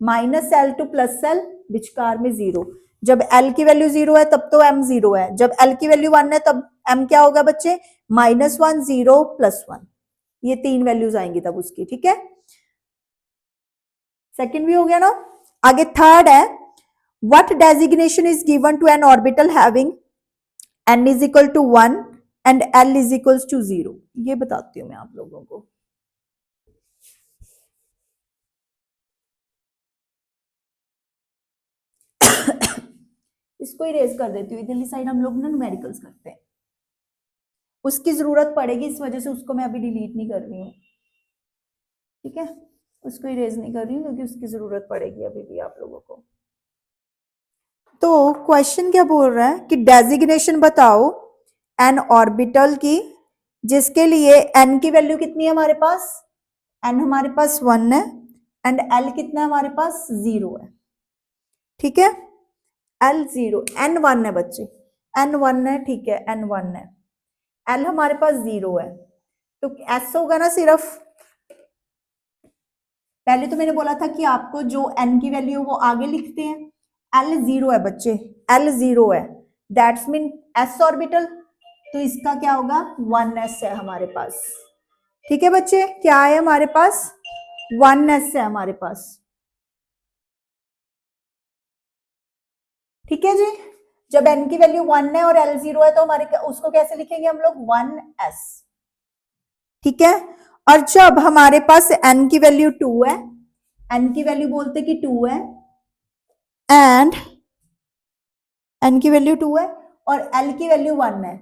-L2 + L विचकार में 0। जब l की वैल्यू 0 है तब तो m 0 है, जब l की वैल्यू 1 है तब m क्या होगा बच्चे, -1, 0, +1। ये 3 वैल्यूज आएंगी तब उसकी। ठीक है, सेकंड भी हो गया ना। आगे थर्ड है, what designation is given to an orbital having n = 1 and l = 0। ये बताती हूँ मैं आप लोगों को। इसको इरेज कर देती हूँ, इधरली साइड हम लोग ना न्यूमेरिकल्स करते हैं, उसकी जरूरत पड़ेगी, इस वजह से उसको मैं अभी डिलीट नहीं कर रही हूँ। ठीक है, उसको इरेज नहीं कर रही हूँ क्योंकि उसकी जरूरत पड़ेगी अभी भी आप लोगों को। तो क्वेश्चन क्या बोल रहा है कि डेजिग्नेशन बताओ एन ऑर्बिटल की जिसके लिए n की वैल्यू कितनी है हमारे पास, n हमारे पास 1 है एंड l कितना है हमारे पास, 0 है। ठीक है, l 0, n 1 है बच्चे, n 1 है। ठीक है, n 1 है, l हमारे पास 0 है, तो s होगा ना सिर्फ। पहले तो मैंने बोला था कि आपको जो n की वैल्यू वो आगे लिखते हैं, l 0 है बच्चे, l 0 है, दैट्स मीन s ऑर्बिटल, तो इसका क्या होगा, 1s है हमारे पास। ठीक है बच्चे, क्या है हमारे पास, 1s है हमारे पास। ठीक है जी, जब n की वैल्यू 1 है और l 0 है तो हमारे उसको कैसे लिखेंगे हम लोग, 1s। ठीक है, और जब हमारे पास n की वैल्यू 2 है, n की वैल्यू बोलते कि 2 है एंड n की वैल्यू 2 है और l की वैल्यू 1 है,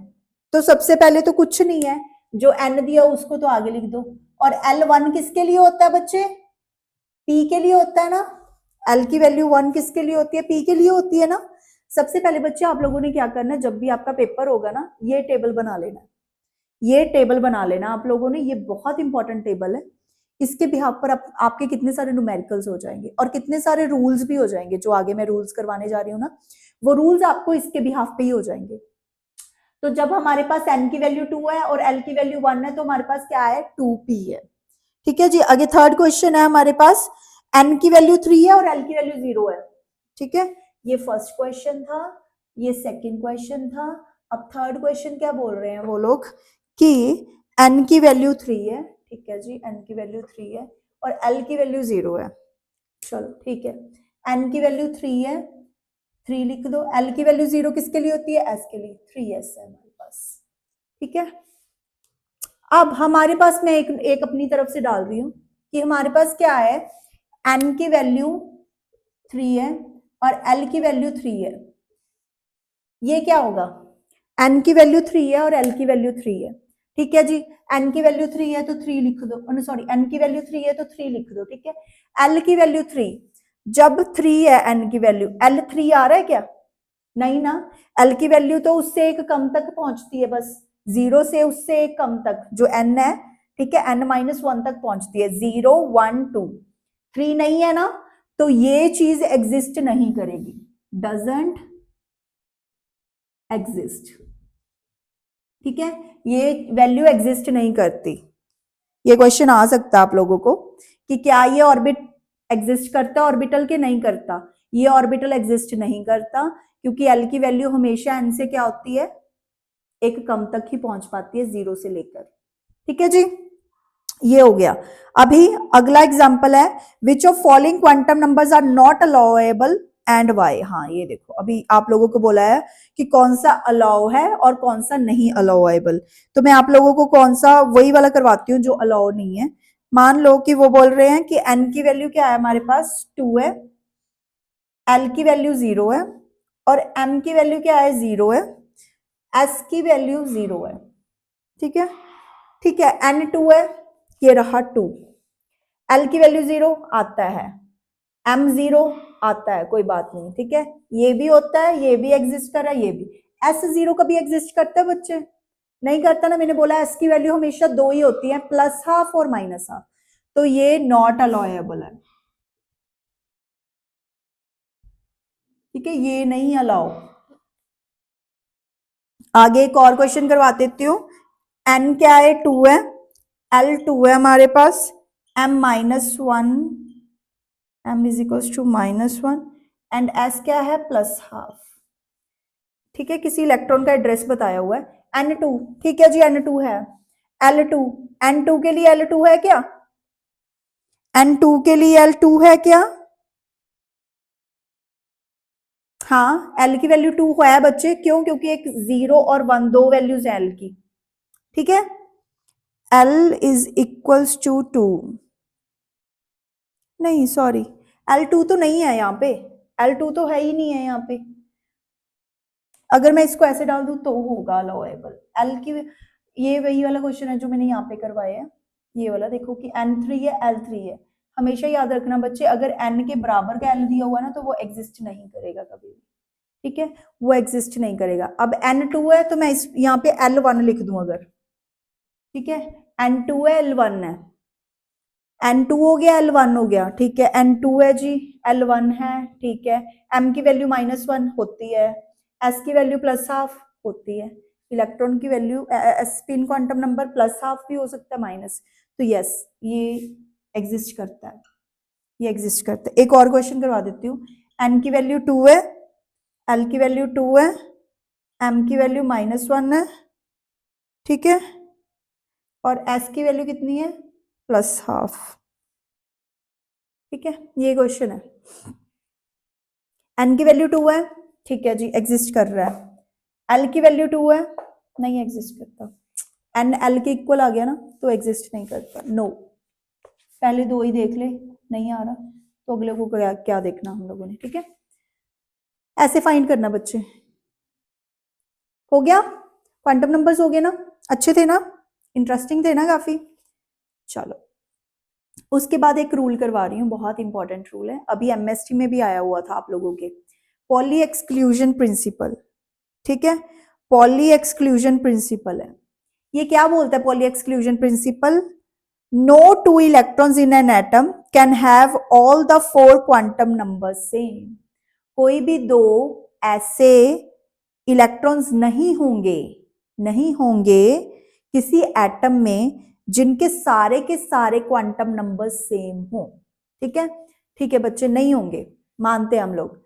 तो सबसे पहले तो कुछ नहीं है, जो n दिया उसको तो आगे लिख दो। और L1 किसके लिए होता है बच्चे, P के लिए होता है ना, एल की वैल्यू 1 किसके लिए होती है, पी के लिए होती है ना। सबसे पहले बच्चे आप लोगों ने क्या करना है, जब भी आपका पेपर होगा ना, ये टेबल बना लेना है, ये टेबल बना लेना आप लोगों ने, ये बहुत इंपॉर्टेंट टेबल है। इसके बिहाफ पर आपके कितने सारे न्यूमेरिकल्स हो जाएंगे और कितने सारे रूल्स भी हो जाएंगे, जो आगे मैं रूल्स करवाने जा रही हूँ ना, वो रूल्स आपको इसके बिहाफ पे ही हो जाएंगे। तो जब हमारे पास n की वैल्यू 2 है और l की वैल्यू 1 है, तो हमारे पास क्या है, 2p है। ठीक है जी। आगे थर्ड क्वेश्चन है हमारे पास, n की वैल्यू 3 है और l की वैल्यू 0 है। ठीक है, ये फर्स्ट क्वेश्चन था, ये सेकंड क्वेश्चन था। अब थर्ड क्वेश्चन क्या बोल रहे हैं वो लोग कि n की वैल्यू 3 है। ठीक है जी, n की वैल्यू 3 है और l की वैल्यू 0 है। चलो ठीक है, n की वैल्यू 3 है, 3 लिख दो। l की वैल्यू 0 किसके लिए होती है, s के लिए, 3s है हमारे पास। ठीक है, अब हमारे पास मैं एक अपनी तरफ से डाल रही हूं कि हमारे पास क्या है, n की वैल्यू 3 है और l की वैल्यू 3 है। ये क्या होगा, n की वैल्यू 3 है और l की वैल्यू 3 है। ठीक है जी, n की वैल्यू 3 है तो 3 लिख दो, सॉरी n की वैल्यू 3 है तो 3 लिख दो। ठीक है, l की वैल्यू 3, जब 3 है n की वैल्यू, l 3 आ रहा है क्या, नहीं ना, l की वैल्यू तो उससे एक कम तक पहुंचती है, बस 0 से उससे एक कम तक जो n है। ठीक है, n-1 तक पहुंचती है, 0 1 2, 3 नहीं है ना, तो ये चीज एग्जिस्ट नहीं करेगी, डजंट एग्जिस्ट। ठीक है, ये वैल्यू एग्जिस्ट नहीं करती। ये क्वेश्चन आ सकता है आप लोगों को कि क्या ये ऑर्बिट एग्जिस्ट करता है ऑर्बिटल के, नहीं करता। ये ऑर्बिटल एग्जिस्ट नहीं करता क्योंकि एल की वैल्यू हमेशा एन से क्या होती है, एक कम तक ही पहुंच पाती है, 0 से लेकर। ठीक है जी, ये हो गया। अभी अगला एग्जांपल है, which of following quantum numbers are not allowable and why. हाँ ये देखो, अभी आप लोगों को बोला है कि कौन सा अलाउ है और कौन सा नहीं अलाउएबल। तो मैं आप लोगों को कौन सा वही वाला करवाती हूँ जो अलाउ नहीं है। मान लो कि वो बोल रहे हैं कि n की वैल्यू क्या है हमारे पास, 2 है, l की वैल्यू 0 है और m की वैल्यू क्या है, 0 है, s की वैल्यू 0 है। ठीक है, ठीक है, n 2 है, ये रहा 2, l की वैल्यू 0 आता है, m 0 आता है, कोई बात नहीं। ठीक है, ये भी होता है, ये भी एग्जिस्ट कर रहा है, ये भी। s 0 कभी एग्जिस्ट करता है बच्चे, नहीं करता ना, मैंने बोला s की वैल्यू हमेशा 2 ही होती है, प्लस हाफ और माइनस हाफ, तो ये नॉट अलाउएबल है। ठीक है, ये नहीं अलाउ। आगे एक और क्वेश्चन करवा देती हूँ, n क्या है, 2 है, l 2 है हमारे पास, m -1, m is equal to -1 and s क्या है, प्लस हाफ। ठीक है, किसी इलेक्ट्रॉन का एड्रेस बताया हुआ है, n2। ठीक है जी, n2 है, l2, n2 के लिए l2 है क्या, n2 के लिए l2 है क्या, हाँ l की वैल्यू 2 है बच्चे, क्यों, क्योंकि एक 0 और 1 दो वैल्यूज है l की। ठीक है, l इज इक्वल्स टू 2, नहीं सॉरी, l2 तो नहीं है यहाँ पे, l2 तो है ही नहीं है यहाँ पे। अगर मैं इसको ऐसे डाल दूं तो होगा अलाउएबल। l की, ये वही वाला क्वेश्चन है जो मैंने यहाँ पे करवाया है, ये वाला देखो कि n3 है, l3 है। हमेशा याद रखना बच्चे, अगर n के बराबर का l दिया हुआ ना, तो वो एग्जिस्ट नहीं करेगा कभी भी। ठीक है, वो एग्जिस्ट नहीं करेगा। अब n2 है तो मैं इस यहाँ पे l1 लिख दूं अगर, ठीक है, n2 है, l1 है, n2 हो गया, l1 हो गया। ठीक है, n2 है जी, l1 है। ठीक है, m की वैल्यू -1 होती है, s की वैल्यू प्लस हाफ होती है, इलेक्ट्रॉन की value spin quantum number plus half भी हो सकता है, माइनस। तो यस, ये एग्जिस्ट करता है, ये एग्जिस्ट करता है। एक और क्वेश्चन करवा देती हूँ, n की वैल्यू 2 है, l की वैल्यू 2 है, m की वैल्यू -1 है। ठीक है, और s की वैल्यू कितनी है, प्लस हाफ। ठीक है, ये क्वेश्चन है, n की वैल्यू 2 है, ठीक है जी, एग्जिस्ट कर रहा है। l की वैल्यू 2 है, नहीं एग्जिस्ट करता, n l के इक्वल आ गया ना, तो एग्जिस्ट नहीं करता, नो। पहले दो ही देख ले, नहीं आ रहा तो अगले को क्या क्या देखना हम लोगों ने। ठीक है, ऐसे फाइंड करना बच्चे। हो गया, क्वांटम नंबर्स हो गए ना, अच्छे थे ना, इंटरेस्टिंग थे ना काफी। चलो उसके बाद एक रूल करवा रही हूँ, बहुत इंपॉर्टेंट रूल है, अभी एमएसटी में भी आया हुआ था आप लोगों के, पॉली एक्सक्लूजन प्रिंसिपल। ठीक है, पॉली एक्सक्लूजन प्रिंसिपल है। ये क्या बोलता है Pauli exclusion principle? No two electrons in an atom can have all the four quantum number same. कोई भी दो ऐसे इलेक्ट्रॉन्स नहीं होंगे किसी एटम में जिनके सारे के सारे क्वांटम नंबर सेम हो। ठीक है बच्चे, नहीं होंगे, मानते हैं हम लोग,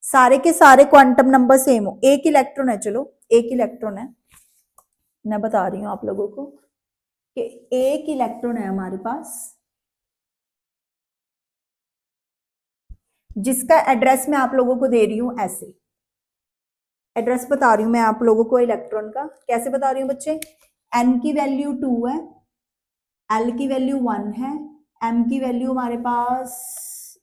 सारे के सारे क्वांटम नंबर सेम हो। एक इलेक्ट्रॉन है, चलो एक इलेक्ट्रॉन है, मैं बता रही हूं आप लोगों को कि एक इलेक्ट्रॉन है हमारे पास जिसका एड्रेस मैं आप लोगों को दे रही हूं, ऐसे एड्रेस बता रही हूं मैं आप लोगों को इलेक्ट्रॉन का। कैसे बता रही हूं बच्चे? n की वैल्यू 2 है, l की वैल्यू 1 है, m की वैल्यू हमारे पास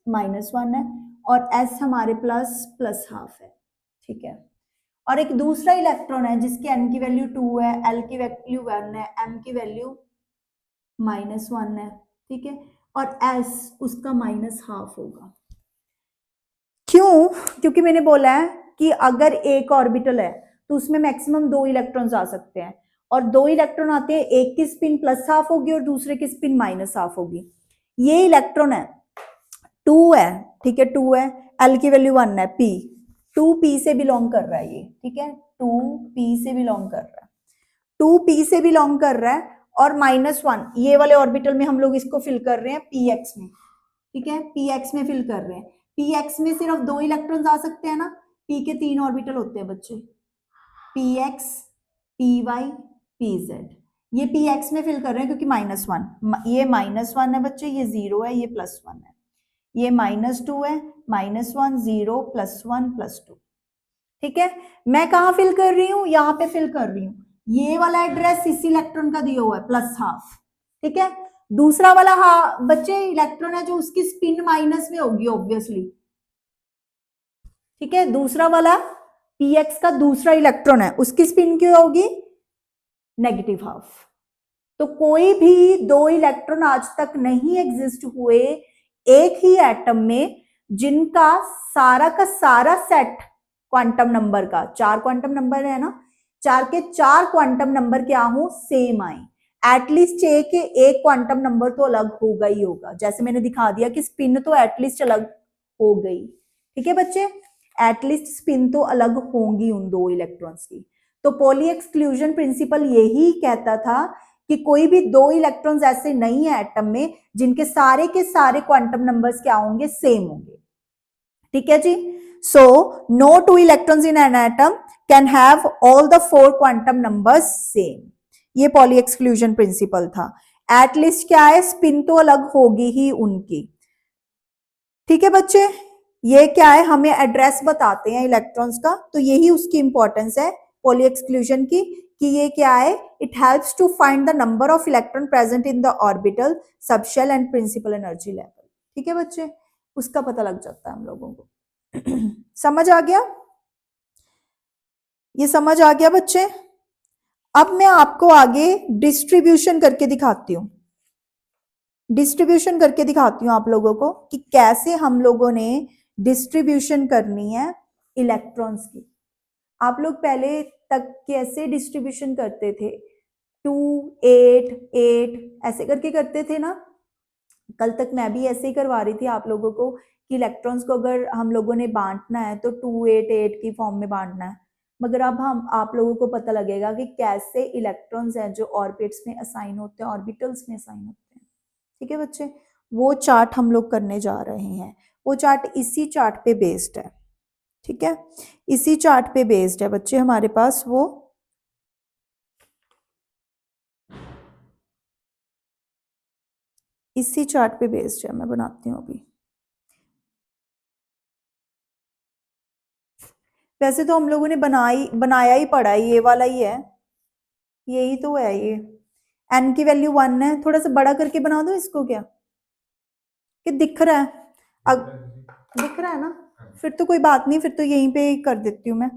-1 है और s हमारे प्लस हाफ है। ठीक है, और एक दूसरा इलेक्ट्रॉन है जिसकी n की वैल्यू 2 है, l की वैल्यू 1 है, m की वैल्यू -1 है। ठीक है, और s उसका -हाफ होगा। क्यों? क्योंकि मैंने बोला है कि अगर एक ऑर्बिटल है तो उसमें मैक्सिमम 2 इलेक्ट्रॉन्स आ सकते हैं, और 2 इलेक्ट्रॉन आते हैं, एक की स्पिन +हाफ होगी और दूसरे की स्पिन -हाफ होगी। ये इलेक्ट्रॉन है 2 है, ठीक है 2 है, एल की वैल्यू 1 है, p 2p से बिलोंग कर रहा है ये। ठीक है, 2p से बिलोंग कर रहा है, 2p से बिलोंग कर रहा है, और -1 ये वाले ऑर्बिटल में हम लोग इसको फिल कर रहे हैं px में। ठीक है, px में फिल कर रहे हैं। px में सिर्फ 2 इलेक्ट्रॉन्स आ सकते हैं ना, p के 3 ऑर्बिटल होते हैं बच्चे, px py pz। ये px में फिल कर रहे हैं क्योंकि -1, ये -1 है बच्चे, ये 0 है, ये +1 है, ये -2 है, -1 0 +1 +2। ठीक है, मैं कहाँ फिल कर रही हूँ? यहाँ पे फिल कर रही हूँ। ये वाला एड्रेस इस इलेक्ट्रॉन का दिया हुआ है +हाफ। ठीक है, दूसरा वाला बच्चे इलेक्ट्रॉन है जो उसकी स्पिन माइनस में होगी ऑब्वियसली। ठीक है, दूसरा वाला px का दूसरा इलेक्ट्रॉन है, उसकी स्पिन क्यों होगी? -हाफ। तो कोई भी 2 इलेक्ट्रॉन आज तक नहीं एग्जिस्ट हुए एक ही एटम में जिनका सारा का सारा सेट क्वांटम नंबर का, 4 क्वांटम नंबर है ना, 4 के 4 क्वांटम नंबर क्या हो? सेम आए। एटलीस्ट एक क्वांटम नंबर तो अलग होगा ही होगा, जैसे मैंने दिखा दिया कि स्पिन तो एटलीस्ट अलग हो गई। ठीक है बच्चे, एटलीस्ट स्पिन तो अलग होंगी उन 2 इलेक्ट्रॉन्स की। तो पॉली एक्सक्लूजन प्रिंसिपल यही कहता था कि कोई भी 2 इलेक्ट्रॉन्स ऐसे नहीं है एटम में जिनके सारे के सारे क्वांटम नंबर्स क्या होंगे? सेम होंगे। ठीक है जी, so no 2 electrons in an atom can have all the 4 quantum numbers same. ये पॉली एक्सक्लूजन प्रिंसिपल था। एटलीस्ट क्या है? स्पिन तो अलग होगी ही उनकी। ठीक है बच्चे, ये क्या है? हमें एड्रेस बताते हैं इलेक्ट्रॉन्स का, तो यही उसकी इंपॉर्टेंस है पॉली एक्सक्लूजन की, कि ये क्या है? It helps to find the number of electron present in the orbital, subshell and principal energy level. ठीक है बच्चे, उसका पता लग जाता है हम लोगों को। समझ आ गया? ये समझ आ गया बच्चे? अब मैं आपको आगे डिस्ट्रीब्यूशन करके दिखाती हूँ, डिस्ट्रीब्यूशन करके दिखाती हूँ आप लोगों को कि कैसे हम लोगों ने डिस्ट्रीब्यूशन करनी है इलेक्ट्रॉन्स की। आप लोग पहले तक कैसे डिस्ट्रीब्यूशन करते थे? 2 8 8 ऐसे करके करते थे ना। कल तक मैं भी ऐसे ही करवा रही थी आप लोगों को कि इलेक्ट्रॉन्स को अगर हम लोगों ने बांटना है तो 2 8 8 की फॉर्म में बांटना है। मगर अब हम आप लोगों को पता लगेगा कि कैसे इलेक्ट्रॉन्स हैं जो ऑर्बिट्स में असाइन होते हैं, ऑर्बिटल्स में असाइन होते हैं। ठीक है बच्चे, वो चार्ट हम लोग करने जा रहे हैं। वो चार्ट इसी चार्ट पे बेस्ड है। ठीक है, इसी चार्ट पे बेस्ड है बच्चे हमारे पास, वो इसी चार्ट पे बेस्ड है। मैं बनाती हूँ अभी। वैसे तो हम लोगों ने बनाया ही पड़ा है, ये वाला ही है, यही तो है ये। n की वैल्यू 1 है, थोड़ा सा बड़ा करके बना दो इसको क्या, कि दिख रहा है? दिख रहा है ना, फिर तो कोई बात नहीं, फिर तो यहीं पे कर देती हूँ मैं।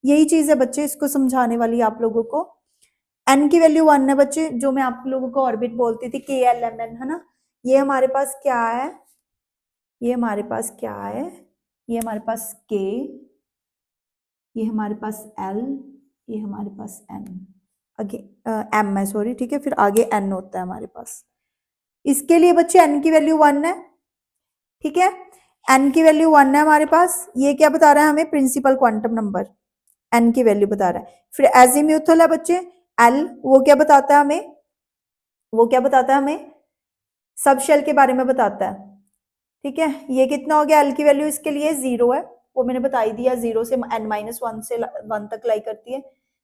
यही चीज है बच्चे, इसको समझाने वाली आप लोगों को। n की वैल्यू 1 है बच्चे, जो मैं आप लोगों को ऑर्बिट बोलती थी, KLMN है ना, ये हमारे पास क्या है, ये हमारे पास क्या है, ये हमारे पास K, ये हमारे पास L, ये हमारे पास N, आगे M है सॉरी, ठीक है, फिर आगे N होता है हमारे पास। इसके लिए बच्चे N की वैल्यू 1 है, ठीक है, N की वैल्यू 1 है हमारे पास। ये क्या बता रहा है हमें, प्रिंसिपल क्वांटम नंबर, N की वैल्यू बता रहा है। फिर एजीम्यूथल है बच्चे L, वो क्या बताता है हमें, वो क्या बताता है हमें, सब शेल के बारे में बताता है, ठीक है। ये कितना हो गया, L की वैल्यू इसके लिए 0 है, वो मैंने बता ही दिया, 0 से n-1 से 1 तक लाई करती है,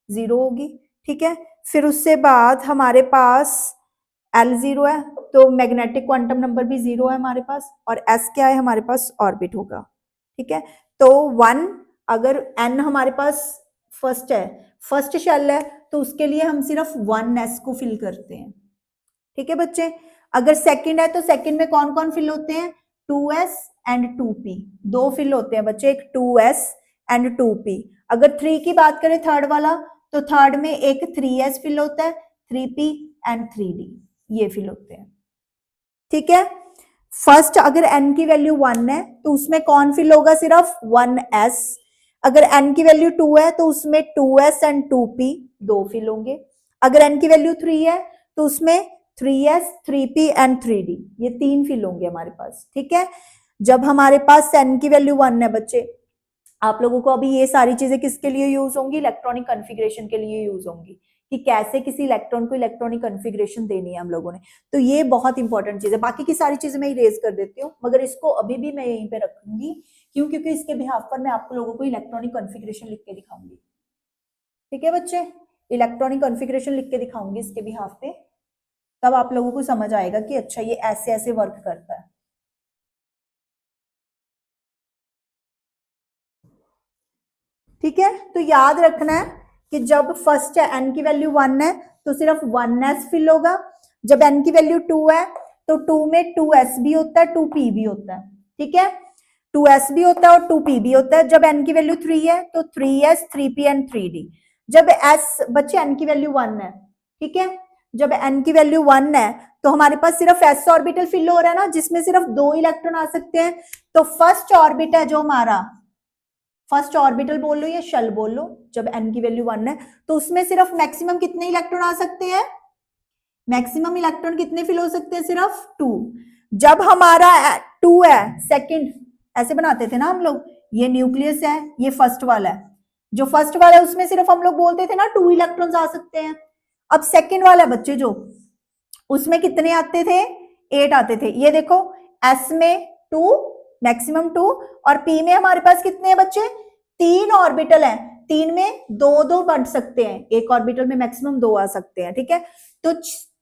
0 होगी, ठीक है। फिर उससे बाद हमारे पास L 0 है, तो मैग्नेटिक क्वांटम नंबर भी 0 है हमारे पास, और S क्या है हमारे पास, ऑर्बिट होगा, ठीक है। तो 1, अगर N हमारे पास फर्स्ट है, फर्स्ट शेल है, तो उसके लिए हम सिर्फ 1s को फिल करते हैं, ठीक है बच्चे। अगर सेकंड है तो सेकंड में कौन कौन फिल होते हैं, 2s एंड 2p, दो फिल होते हैं बच्चे, एक 2s एंड 2p। अगर 3 की बात करें थर्ड वाला, तो थर्ड में एक 3s फिल होता है, 3p एंड 3d, ये फिल होते हैं, ठीक है। फर्स्ट अगर n की वैल्यू 1 है तो उसमें कौन फिल होगा, सिर्फ 1s। अगर n की वैल्यू 2 है तो उसमें 2s एंड 2p दो फिल होंगे। अगर n की वैल्यू 3 है तो उसमें 3s 3p एंड 3d, ये तीन फिल होंगे हमारे पास, ठीक है। जब हमारे पास n की वैल्यू 1 है बच्चे, आप लोगों को अभी ये सारी चीजें किसके लिए यूज होंगी, इलेक्ट्रॉनिक कॉन्फ़िगरेशन के लिए यूज होंगी, कि कैसे किसी इलेक्ट्रॉन को इलेक्ट्रॉनिक कॉन्फ़िगरेशन देनी है हम लोगों ने। तो ये बहुत इंपॉर्टेंट चीज है, बाकी की सारी चीजें मैं इरेज कर देती हूँ, मगर इसको अभी भी मैं यहीं पे रखूंगी, क्यों, क्योंकि इसके बिहाफ पर मैं आप लोगों को इलेक्ट्रॉनिक कॉन्फ़िगरेशन लिख के दिखाऊंगी, ठीक है बच्चे, इलेक्ट्रॉनिक कॉन्फ़िगरेशन लिख के दिखाऊंगी इसके बिहाफ पे, तब आप लोगों को समझ आएगा कि अच्छा ये ऐसे ऐसे वर्क करता है, ठीक है। तो याद रखना है कि जब फर्स्ट है n की वैल्यू 1 है तो सिर्फ 1s फिल होगा, जब n की वैल्यू 2 है तो 2 में 2s भी होता है 2p भी होता है, ठीक है, 2s भी होता है और 2p भी होता है। जब n की वैल्यू 3 है तो 3s 3p एंड 3d। जब s बच्चे n की वैल्यू 1 है, ठीक है, जब n की वैल्यू 1 है तो हमारे पास सिर्फ s ऑर्बिटल फिल हो रहा है ना, जिसमें सिर्फ 2 इलेक्ट्रॉन आ सकते हैं। तो फर्स्ट ऑर्बिट है जो हमारा, फर्स्ट ऑर्बिटल बोल लो या शेल बोल लो, जब n की वैल्यू 1 है तो उसमें सिर्फ मैक्सिमम कितने इलेक्ट्रॉन आ सकते हैं, मैक्सिमम इलेक्ट्रॉन कितने फिल हो सकते हैं, सिर्फ 2। जब हमारा 2 है, सेकंड ऐसे बनाते थे ना हम लोग, ये न्यूक्लियस है, ये फर्स्ट वाला है, जो फर्स्ट वाला है उसमें सिर्फ हम लोग बोलते थे ना 2 इलेक्ट्रॉन्स आ सकते हैं। अब सेकंड वाला बच्चे जो, उसमें कितने आते थे, 8 आते थे। ये देखो s में 2, मैक्सिमम 2, और p में हमारे पास कितने हैं बच्चे, 3 ऑर्बिटल हैं, 3 में 2 बढ़ सकते हैं, एक ऑर्बिटल में मैक्सिमम 2 आ सकते हैं, ठीक है। तो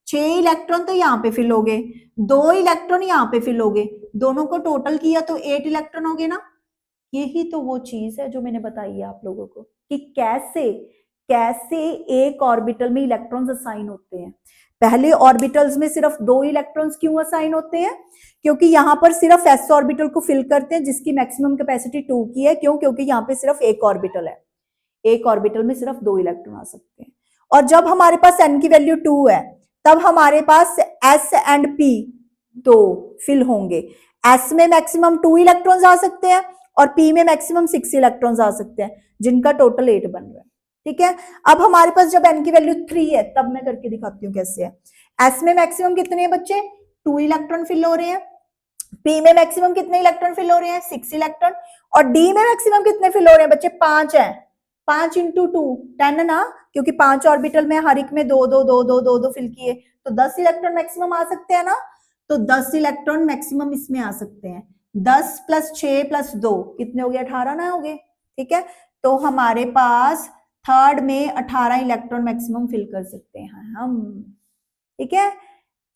6 इलेक्ट्रॉन तो यहाँ पे फिल हो गए, 2 इलेक्ट्रॉन यहाँ पे फिल हो गए, दोनों को टोटल किया तो 8 इलेक्ट्रॉन हो गए ना। यही तो वो चीज है जो मैंने बताई है आप लोगों को, कि कैसे कैसे एक ऑर्बिटल में इलेक्ट्रॉन्स असाइन होते हैं। पहले ऑर्बिटल्स में सिर्फ 2 इलेक्ट्रॉन्स क्यों असाइन होते हैं, क्योंकि यहाँ पर सिर्फ s ऑर्बिटल को फिल करते हैं जिसकी मैक्सिमम कैपेसिटी 2 की है, क्यों, क्योंकि यहाँ पे सिर्फ एक ऑर्बिटल है, एक ऑर्बिटल में सिर्फ 2 इलेक्ट्रॉन आ सकते हैं। और जब हमारे पास n की वैल्यू 2 है तब हमारे पास s एंड p दो फिल होंगे, s में मैक्सिमम 2 इलेक्ट्रॉन्स आ सकते हैं और p में मैक्सिमम 6 इलेक्ट्रॉन्स आ सकते हैं, जिनका टोटल 8 बन रहा है, ठीक है। अब हमारे पास जब n की वैल्यू 3 है, तब मैं करके दिखाती हूँ कैसे है। s में मैक्सिमम कितने हैं बच्चे, 2 इलेक्ट्रॉन फिल हो रहे हैं, p में मैक्सिमम कितने इलेक्ट्रॉन फिल हो रहे हैं, 6 इलेक्ट्रॉन, और d में मैक्सिमम कितने फिल हो रहे हैं बच्चे, 5 है, 5 इंटू 2 10 ना, क्योंकि 5 ऑर्बिटल में हर एक में 2 2 2 2 2 2 फिल किए, तो 10 इलेक्ट्रॉन मैक्सिमम आ सकते हैं ना। तो 10 इलेक्ट्रॉन मैक्सिमम इसमें आ सकते हैं, 10 प्लस 6 प्लस 2 कितने हो गए, 18 ना हो गए, ठीक है। तो हमारे पास थर्ड में 18 इलेक्ट्रॉन मैक्सिमम फिल कर सकते हैं हम, ठीक है,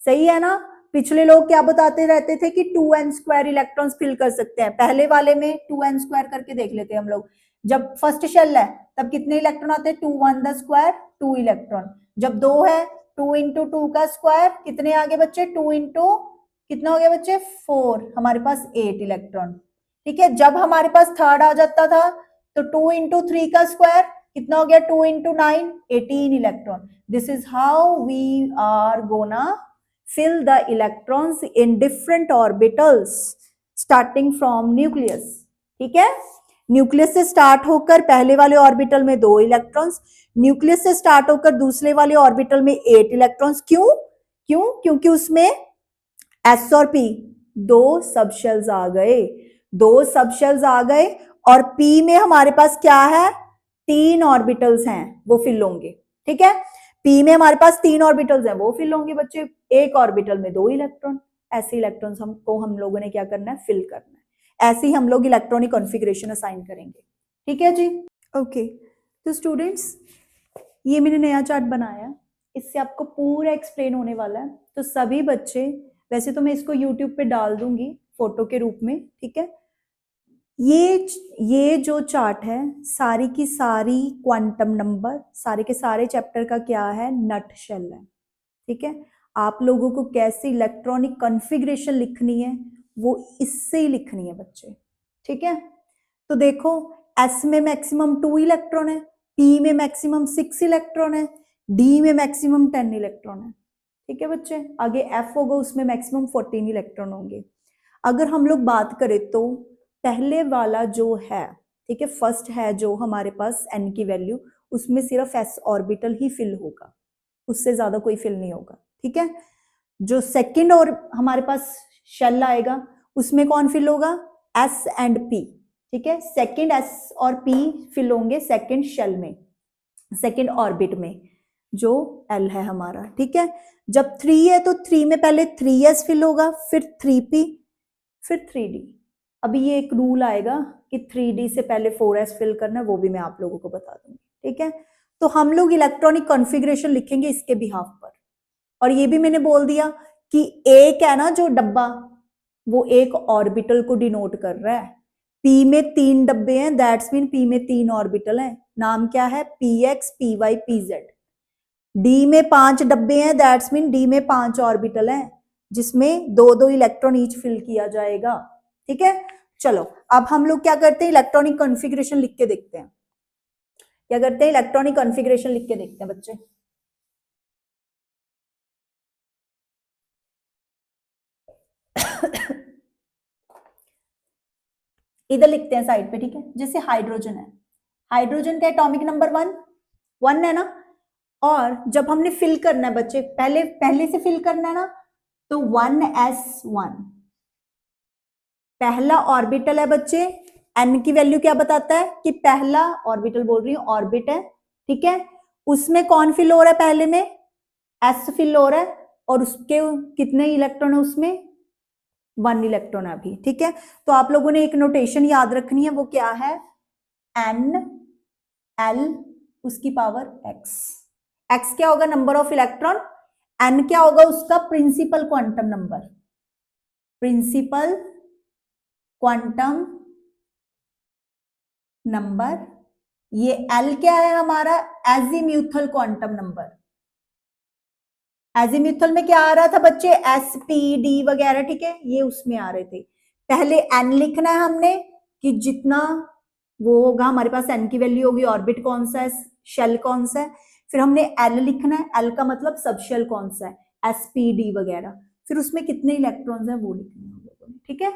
सही है ना। पिछले लोग क्या बताते रहते थे कि 2n² इलेक्ट्रॉन्स फिल कर सकते हैं, पहले वाले में 2n² करके देख लेते हैं हम लोग। जब फर्स्ट शेल है तब कितने इलेक्ट्रॉन आते हैं, 2 1 द स्क्वायर 2 इलेक्ट्रॉन, जब 2 है 2 इंटू 2 का स्क्वायर कितने आगे बच्चे, 2 इंटू कितना हो गया बच्चे 4, हमारे पास 8 इलेक्ट्रॉन, ठीक है। जब हमारे पास थर्ड आ जाता था तो 2 इंटू 3 का स्क्वायर कितना हो गया, 2 into 9 18 electron. This is how we are gonna fill the electrons in different orbitals starting from nucleus. ठीक है, न्यूक्लियस से स्टार्ट होकर पहले वाले ऑर्बिटल में 2 इलेक्ट्रॉन्स, न्यूक्लियस से स्टार्ट होकर दूसरे वाले ऑर्बिटल में 8 इलेक्ट्रॉन्स। क्यों? क्योंकि उसमें s और p 2 सब शेल्स आ गए, 2 सब शेल्स आ गए, और p में हमारे पास क्या है, 3 ऑर्बिटल्स हैं, वो फिल होंगे। ठीक है, p में हमारे पास 3 ऑर्बिटल्स हैं, वो फिल होंगे बच्चे। एक ऑर्बिटल में 2 इलेक्ट्रॉन, ऐसे इलेक्ट्रॉन्स हमको हम लोगों ने क्या करना है, फिल करना है। ऐसे ही हम लोग इलेक्ट्रॉनिक कॉन्फ़िगरेशन असाइन करेंगे। ठीक है जी, ओके। तो स्टूडेंट्स, ये मैंने नया चार्ट बनाया, इससे आपको पूरा एक्सप्लेन होने वाला है। तो सभी बच्चे, वैसे तो मैं इसको यूट्यूब पे डाल दूंगी फोटो के रूप में, ठीक है। ये जो चार्ट है, सारी की सारी क्वांटम नंबर, सारे के सारे चैप्टर का क्या है, नट शेल है। ठीक है, आप लोगों को कैसे इलेक्ट्रॉनिक कॉन्फ़िगरेशन लिखनी है वो इससे ही लिखनी है बच्चे। ठीक है, तो देखो S में मैक्सिमम 2 इलेक्ट्रॉन है, P में मैक्सिमम 6 इलेक्ट्रॉन है, D में मैक्सिमम 10 इलेक्ट्रॉन है। ठीक है बच्चे, आगे F होगा, उसमें मैक्सिमम 14 इलेक्ट्रॉन होंगे। अगर हम लोग बात करें तो पहले वाला जो है, ठीक है, फर्स्ट है जो हमारे पास n की वैल्यू, उसमें सिर्फ s ऑर्बिटल ही फिल होगा, उससे ज्यादा कोई फिल नहीं होगा। ठीक है, जो सेकंड और हमारे पास शेल आएगा उसमें कौन फिल होगा, s एंड p। ठीक है, सेकंड s और p फिल होंगे सेकंड शेल में, सेकंड ऑर्बिट में, जो l है हमारा। ठीक है, जब 3 है तो 3 में पहले 3s फिल होगा, फिर 3p, फिर 3d। अभी ये एक रूल आएगा कि 3d से पहले 4s फिल करना है, वो भी मैं आप लोगों को बता दूंगी। ठीक है, तो हम लोग इलेक्ट्रॉनिक कॉन्फ़िगरेशन लिखेंगे इसके बिहाफ पर। और ये भी मैंने बोल दिया कि एक है ना जो डब्बा, वो एक ऑर्बिटल को डिनोट कर रहा है। p में 3 डब्बे हैं, दैट्स मीन p में 3 ऑर्बिटल हैं, नाम क्या है, px py pz। d में 5 डब्बे हैं, दैट्स मीन d में 5 ऑर्बिटल हैं, जिसमें 2-2 इलेक्ट्रॉन ईच फिल किया जाएगा। ठीक है, चलो अब हम लोग क्या करते हैं, इलेक्ट्रॉनिक कॉन्फ़िगरेशन लिख के देखते हैं। क्या करते हैं, इलेक्ट्रॉनिक कॉन्फ़िगरेशन लिख के देखते हैं बच्चे। इधर लिखते हैं साइड पे। ठीक है, जैसे हाइड्रोजन है, हाइड्रोजन का एटॉमिक नंबर 1 है ना, और जब हमने फिल करना है बच्चे, पहले से फिल करना है ना, तो 1s1 पहला ऑर्बिटल है बच्चे। n की वैल्यू क्या बताता है कि पहला ऑर्बिटल, बोल रही हूं ऑर्बिट है। ठीक है, उसमें कौन फिल हो रहा है, पहले में s फिल हो रहा है, और उसके कितने इलेक्ट्रॉन है उसमें, 1 इलेक्ट्रॉन है अभी। ठीक है, तो आप लोगों ने एक नोटेशन याद रखनी है, वो क्या है, n l उसकी पावर x। x क्या होगा, नंबर ऑफ इलेक्ट्रॉन, n क्या होगा उसका principal quantum number, principal quantum number. ये l क्या है हमारा, एजीम्यूथल क्वांटम नंबर। एजीम्यूथल में क्या आ रहा था बच्चे, s p d वगैरह। ठीक है, ये उसमें आ रहे थे। पहले n लिखना है हमने कि जितना वो होगा हमारे पास n की वैल्यू होगी, ऑर्बिट कौन सा है, शेल कौन सा है। फिर हमने l लिखना है, l का मतलब सब शेल कौन सा है, s p d वगैरह। फिर उसमें कितने इलेक्ट्रॉन्स हैं वो लिखने हैं हम लोगों ने। ठीक है,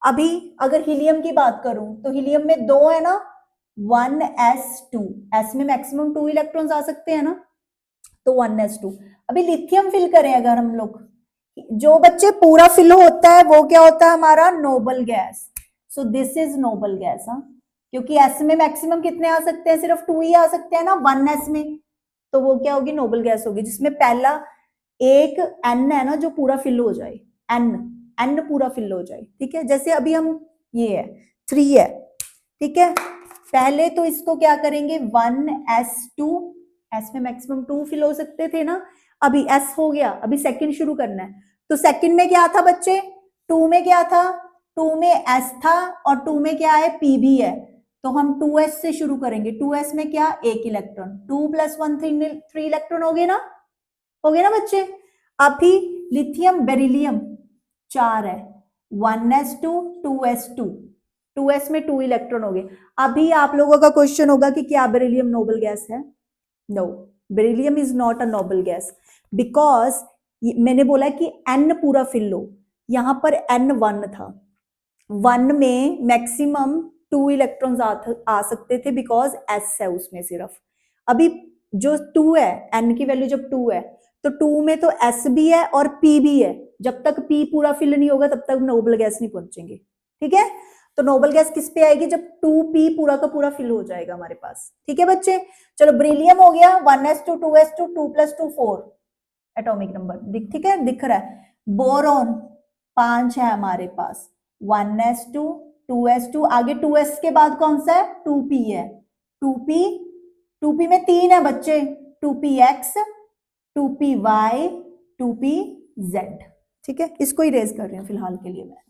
अभी अगर हीलियम की बात करूं तो हीलियम में 2 है ना, 1s2, s में मैक्सिमम 2 इलेक्ट्रॉन्स आ सकते हैं ना, तो 1s2। अभी लिथियम फिल करें अगर हम लोग, जो बच्चे पूरा फिल होता है वो क्या होता है हमारा, noble gas. So this is noble gas. हाँ, क्योंकि s में मैक्सिमम कितने आ सकते हैं, सिर्फ 2 ही आ सकते हैं ना 1s में, तो वो क्या होगी, नोबल गैस होगी, जिसमें पहला एक n है ना जो पूरा फिल हो जाए, n पूरा फिल हो जाए। ठीक है, जैसे अभी हम, ये है 3 है। ठीक है, पहले तो इसको क्या करेंगे, 1s2, s में मैक्सिमम 2 फिल हो सकते थे ना, अभी s हो गया, अभी सेकंड शुरू करना है। तो सेकंड में क्या था बच्चे, 2 में क्या था, 2 में s था, और 2 में क्या है, p भी है, तो हम 2s से शुरू करेंगे। 2s में क्या, एक इलेक्ट्रॉन, 2 + 1 3 इलेक्ट्रॉन हो गए ना, हो गए ना बच्चे। अभी लिथियम बेरिलियम 4 है, 1s2 2s2, 2s में 2 इलेक्ट्रॉन हो गए। अभी आप लोगों का क्वेश्चन होगा कि क्या बेरिलियम नोबल गैस है, no, beryllium is not a noble gas, because मैंने बोला कि n पूरा फिल लो, यहाँ पर n 1 था, 1 में मैक्सिमम 2 इलेक्ट्रॉन्स आ सकते थे बिकॉज s है उसमें सिर्फ। अभी जो 2 है, n की वैल्यू जब 2 है तो 2 में तो s भी है और p भी है, जब तक p पूरा फिल नहीं होगा तब तक नोबल गैस नहीं पहुंचेंगे, ठीक है। तो नोबल गैस किस पे आएगी, जब 2p पूरा का पूरा फिल हो जाएगा हमारे पास, ठीक है बच्चे। चलो बेरिलियम हो गया 1s2 2s2 2 + 2 4 एटॉमिक नंबर, ठीक है, दिख रहा है। बोरॉन 5 है हमारे पास, 1s2 2s2, आगे 2s के बाद कौन सा है, 2p है, 2p में 3 है बच्चे, 2px 2py 2pz, ठीक है। इसको इरेज कर रहे हैं फिलहाल के लिए मैं,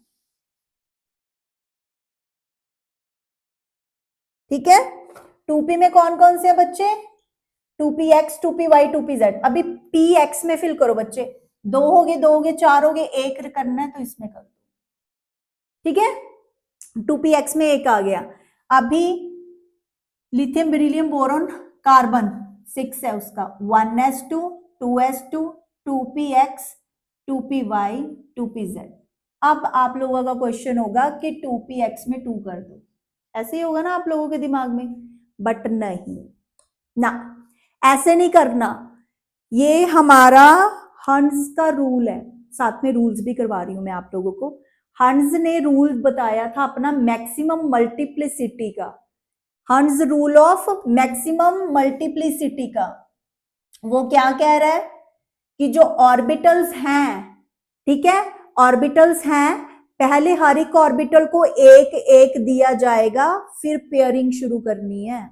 ठीक है। 2p में कौन कौन से है बच्चे, 2px 2py 2pz। अभी px में फिल करो बच्चे, 2 हो गए 2 हो गए 4 हो गए, 1 करना है तो इसमें कर दो, ठीक है। 2px में 1 आ गया। अभी लिथियम बेरिलियम बोरॉन कार्बन 6 है उसका, 1s2 2s2 2px 2py 2pz। अब आप लोगों का क्वेश्चन होगा कि 2px में 2 कर दो, ऐसे ही होगा ना आप लोगों के दिमाग में, बट नहीं ना, ऐसे नहीं करना, ये हमारा हंस का रूल है, साथ में रूल्स भी करवा रही हूं मैं आप लोगों को। हंस ने रूल बताया था अपना मैक्सिमम मल्टीप्लिसिटी का, हंस रूल ऑफ मैक्सिमम मल्टीप्लिसिटी का। वो क्या कह रहा है कि जो ऑर्बिटल्स हैं, ठीक है, ऑर्बिटल्स हैं, पहले हर एक ऑर्बिटल को एक एक दिया जाएगा, फिर पेयरिंग शुरू करनी है।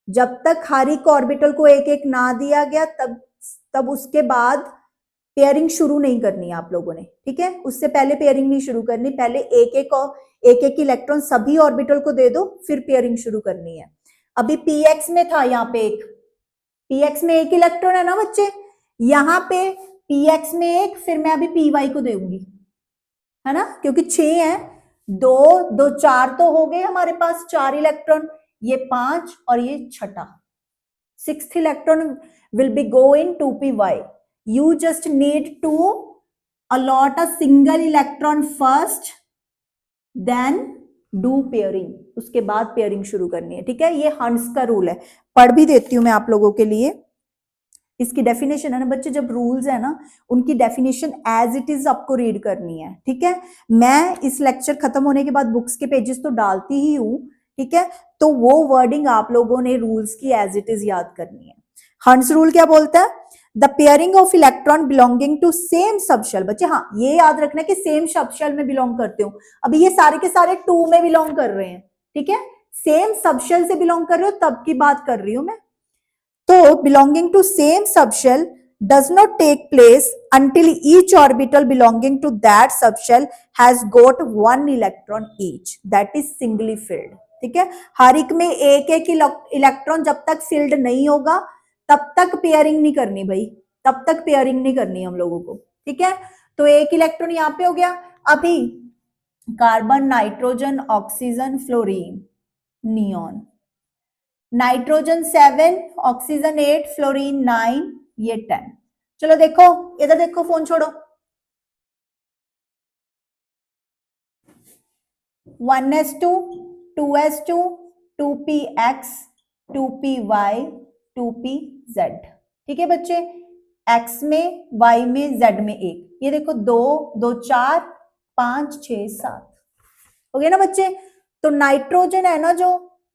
जब तक हर एक ऑर्बिटल को एक एक ना दिया गया तब उसके बाद पेयरिंग शुरू नहीं करनी है आप लोगों ने, ठीक है। उससे पहले पेयरिंग नहीं शुरू करनी, पहले एक एक इलेक्ट्रॉन सभी ऑर्बिटल को दे दो, फिर पेयरिंग शुरू करनी है। अभी px में था, यहाँ पे एक px में 1 इलेक्ट्रॉन है ना बच्चे, यहाँ पे px में 1, फिर मैं अभी py को दूंगी, है ना, क्योंकि 6 है, 2 2 4 तो हो गए हमारे पास 4 इलेक्ट्रॉन, ये 5 और ये छठा, 6th electron will be go in 2py. You just need to allot a single electron first, then do pairing, उसके बाद पेयरिंग शुरू करनी है, ठीक है। ये हंस का रूल है, पढ़ भी देती हूं मैं आप लोगों के लिए, इसकी डेफिनेशन है ना बच्चे, जब रूल्स है ना उनकी डेफिनेशन एज इट इज आपको रीड करनी है, ठीक है। मैं इस लेक्चर खत्म होने के बाद बुक्स के पेजेस तो डालती ही हूं, ठीक है, तो वो वर्डिंग आप लोगों ने रूल्स की एज इट इज याद करनी है। हंस रूल क्या बोलता है, the pairing of electron belonging to same subshell, बच्चे हाँ ये याद रखना कि सेम सबशेल में बिलोंग करते हो, अभी ये सारे के सारे 2 में बिलोंग कर रहे हैं, ठीक है, सेम सबशेल से बिलोंग कर रहे हो तब की बात कर रही हूं मैं। तो belonging to same subshell does not take place until each orbital belonging to that subshell has got 1 electron each, that is singly filled, ठीक है। हर एक में एक एक इलेक्ट्रॉन जब तक फिल्ड नहीं होगा तब तक पेयरिंग नहीं करनी भाई, तब तक पेयरिंग नहीं करनी हम लोगों को, ठीक है। तो 1 इलेक्ट्रॉन यहाँ पे हो गया। अभी carbon nitrogen oxygen fluorine neon, nitrogen 7 oxygen 8 fluorine 9 ये 10। चलो देखो इधर देखो, फोन छोड़ो, 1s2 2s2 2px 2py 2pz, ठीक है बच्चे, x में y में z में 1, ये देखो 2 2 4 5 6 7 हो गया ना बच्चे। तो नाइट्रोजन है ना जो,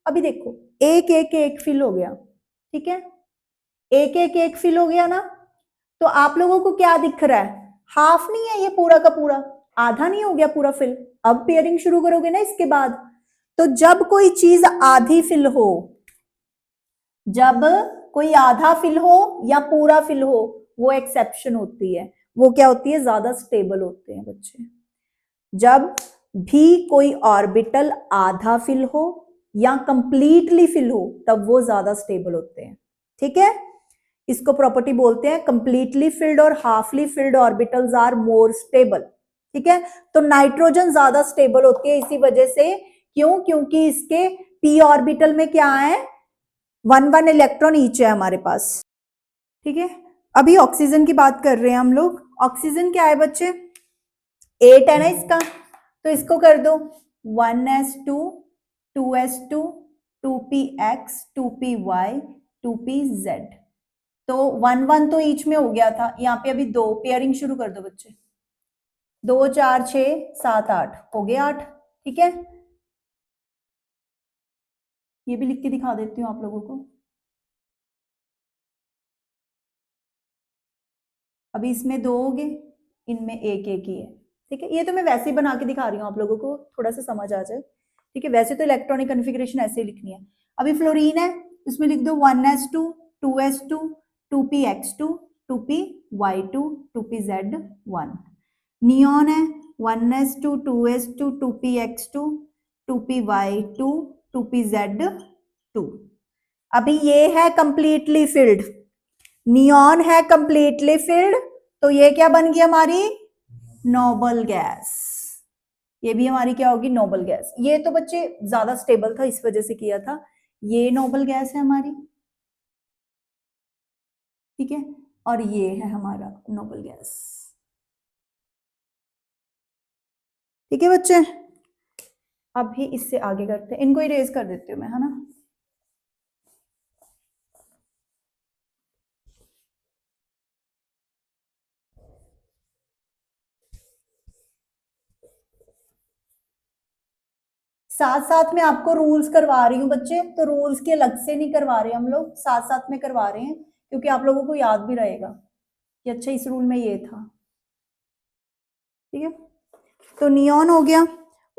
अभी देखो एक एक एक फिल हो गया, ठीक है, एक एक एक फिल हो गया ना, तो आप लोगों को क्या दिख रहा है, हाफ नहीं है ये पूरा का पूरा, आधा नहीं हो गया पूरा फिल। अब पेयरिंग शुरू करोगे ना इसके बाद, तो जब कोई चीज आधी फिल हो, जब कोई आधा फिल हो या पूरा फिल हो, वो एक्सेप्शन होती है, वो क्या होती है, ज्यादा स्टेबल होते हैं बच्चे। जब भी कोई ऑर्बिटल आधा फिल हो या कंप्लीटली फिल हो तब वो ज्यादा स्टेबल होते हैं, ठीक है। इसको प्रॉपर्टी बोलते हैं कंप्लीटली फिल्ड और halfly filled orbitals are more stable, ठीक है। तो नाइट्रोजन ज्यादा स्टेबल होती है इसी वजह से, क्यों, क्योंकि इसके p ऑर्बिटल में क्या है, 1 1 इलेक्ट्रॉन ईच है हमारे पास, ठीक है। अभी ऑक्सीजन की बात कर रहे हैं हम लोग, ऑक्सीजन क्या है बच्चे 8 है ना इसका, तो इसको कर दो 1s2 2s2 2px 2py 2pz, तो 1 1 तो ईच में हो गया था, यहाँ पे अभी 2 पेयरिंग शुरू कर दो बच्चे, 2 4 6 7 8 हो गए 8, ठीक है। ये भी लिख के दिखा देती हूँ आप लोगों को। अभी इसमें 2 हो गए, इनमें एक एक ही है, ठीक है। ये तो मैं वैसे ही बना के दिखा रही हूँ आप लोगों को, थोड़ा सा समझ आ जाए, ठीक है। वैसे तो इलेक्ट्रॉनिक कन्फिग्रेशन ऐसे ही लिखनी है। अभी फ्लोरीन है, इसमें लिख दो 1s2 2s2 2px2 2py2 2pz1। Neon है 1s2 2s2 2px2 2py2 2pz2। अभी ये है कंप्लीटली फिल्ड, नियॉन है कंप्लीटली फिल्ड, तो ये क्या बन गई हमारी नोबल गैस, ये भी हमारी क्या होगी नोबल गैस। ये तो बच्चे ज्यादा स्टेबल था इस वजह से किया था, ये नोबल गैस है हमारी, ठीक है, और ये है हमारा नोबल गैस, ठीक है बच्चे। अभी इससे आगे करते हैं, इनको इरेज कर देती हूँ मैं, है ना। साथ साथ में आपको रूल्स करवा रही हूँ बच्चे, तो रूल्स के अलग से नहीं करवा रहे हम लोग, साथ साथ में करवा रहे हैं, क्योंकि आप लोगों को याद भी रहेगा कि अच्छा इस रूल में ये था, ठीक है। तो नियॉन हो गया,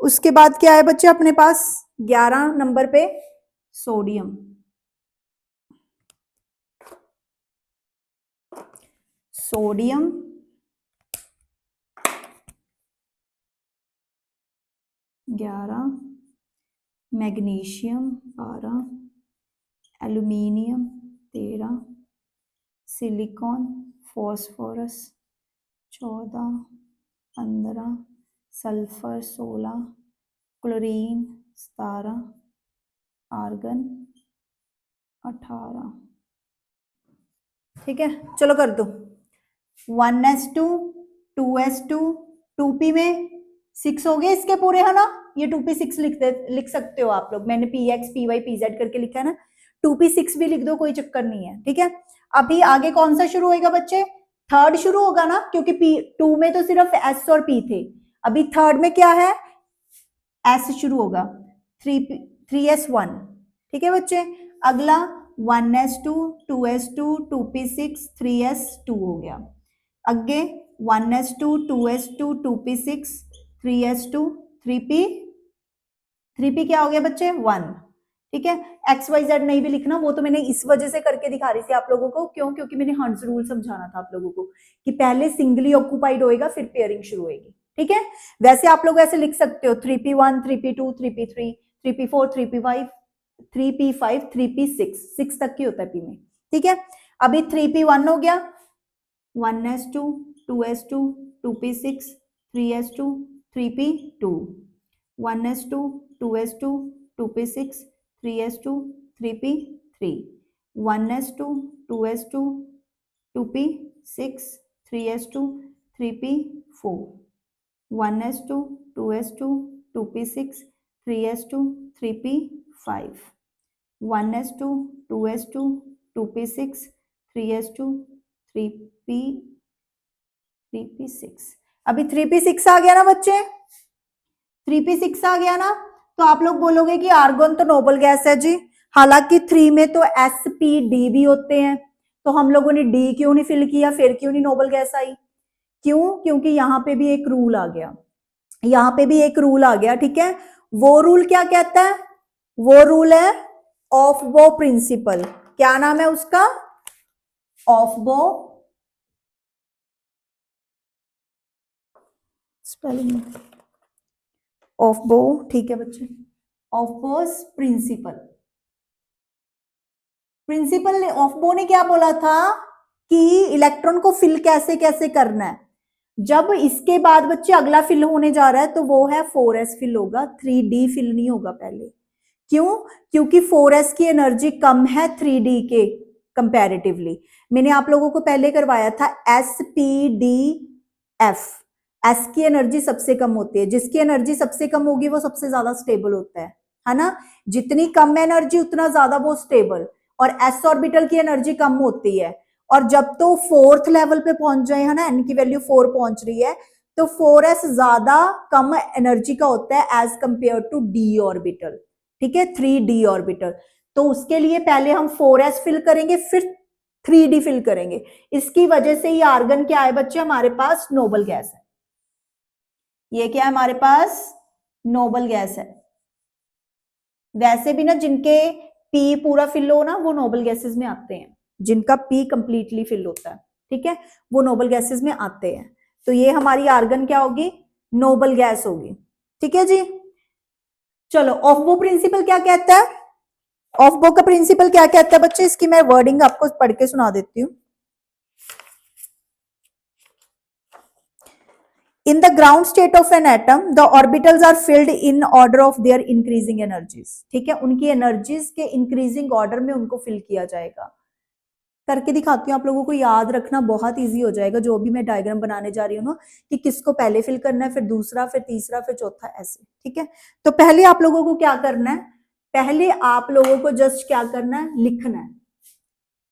उसके बाद क्या है बच्चे अपने पास 11 नंबर पे sodium, sodium 11, magnesium 12, aluminium 13, silicon phosphorus 14, 15, sulphur 16, chlorine 17, argon 18, ठीक है। चलो कर दो 1s2 2s2 2p में 6 हो गए इसके पूरे, है ना। ये 2p6 लिख सकते हो आप लोग, मैंने px py pz करके लिखा है ना, 2p6 भी लिख दो, कोई चक्कर नहीं है, ठीक है। अभी आगे कौन सा शुरू होगा बच्चे, थर्ड शुरू होगा ना, क्योंकि p2 में तो सिर्फ s और p थे, अभी थर्ड में क्या है s शुरू होगा, 3s1, ठीक है बच्चे। अगला 1s2 2s2 2p6 3s2 हो गया, अगे 1s2 2s2 2p6 3s2 3p क्या हो गया बच्चे 1, ठीक है। एक्स वाई जेड नहीं भी लिखना, वो तो मैंने इस वजह से करके दिखा रही थी आप लोगों को, क्यों, क्योंकि मैंने हंड्स रूल समझाना था आप लोगों को कि पहले सिंगली ऑक्यूपाइड होएगा फिर पेयरिंग शुरू होएगी, ठीक है। वैसे आप लोग ऐसे लिख सकते हो 3p1 3p2 3p3 3p4 3p5 3p5 3p6, 6 तक की होता है पी में, ठीक है। अभी 3p1 हो गया 1s2 2s2 2p6 3s2 3p2 1s2 2s2 2p6 3s2 3p3 1s2 2s2 2p6 3s2 3p4 1s2 2s2 2p6 3s2 3p5 1s2 2s2 2p6 3s2 3p6। अभी 3p6 आ गया ना बच्चे, 3p6 आ गया ना, तो आप लोग बोलोगे कि आर्गन तो नोबल गैस है जी, हालांकि 3 में तो sp_d भी होते हैं, तो हम लोगों ने d क्यों नहीं फिल किया, फिर क्यों नहीं नोबल गैस आई, क्यों, क्योंकि यहाँ पे भी एक रूल आ गया, यहाँ पे भी एक रूल आ गया, ठीक है। वो रूल क्या कहता है, वो रूल है ऑफ बो प्रिंसिपल, क्या नाम है उसका, ऑफ बो, स्पेलिंग ऑफ बो, ठीक है बच्चे, ऑफ बोस प्रिंसिपल। प्रिंसिपल ने, ऑफ बो ने क्या बोला था कि इलेक्ट्रॉन को फिल कैसे कैसे करना है, जब इसके बाद बच्चे अगला फिल होने जा रहा है तो वो है 4s फिल होगा, 3d फिल नहीं होगा पहले, क्यों, क्योंकि 4s की एनर्जी कम है 3d के, कंपैरेटिवली। मैंने आप लोगों को पहले करवाया था SPDF, एस की एनर्जी सबसे कम होती है, जिसकी एनर्जी सबसे कम होगी वो सबसे ज्यादा स्टेबल होता है ना। जितनी कम एनर्जी उतना ज्यादा वो स्टेबल, और एस ऑर्बिटल की एनर्जी कम होती है, और जब तो फोर्थ लेवल पे पहुंच जाए, है ना, एन की वैल्यू 4 पहुंच रही है, तो 4s ज्यादा कम एनर्जी का होता है as compare to D orbital, ठीक है, 3d ऑर्बिटल। तो उसके लिए पहले हम 4s फिल करेंगे, फिर 3d फिल करेंगे। इसकी वजह से ये आर्गन क्या है बच्चे, हमारे पास नोबल गैस है। ये क्या है हमारे पास, नोबल गैस है। वैसे भी ना जिनके पी पूरा फिल हो ना, वो नोबल गैसेस में आते हैं, जिनका पी कंप्लीटली फिल होता है, ठीक है, वो नोबल गैसेस में आते हैं। तो ये हमारी आर्गन क्या होगी, नोबल गैस होगी, ठीक है जी। चलो, ऑफ-बो प्रिंसिपल क्या कहता है, ऑफ-बो का प्रिंसिपल क्या कहता है बच्चे, इसकी मैं वर्डिंग आपको पढ़ के सुना देती हूँ। In the ground state of an atom, the orbitals are filled in order of their increasing energies, ठीक है, उनकी एनर्जीज के इंक्रीजिंग ऑर्डर में उनको फिल किया जाएगा। करके दिखाती हूँ, आप लोगों को याद रखना बहुत इजी हो जाएगा, जो भी मैं डायग्राम बनाने जा रही हूँ ना, कि किसको पहले फिल करना है, फिर दूसरा, फिर तीसरा, फिर चौथा, ऐसे, ठीक है। तो पहले आप लोगों को क्या करना है, पहले आप लोगों को जस्ट क्या करना है, लिखना है,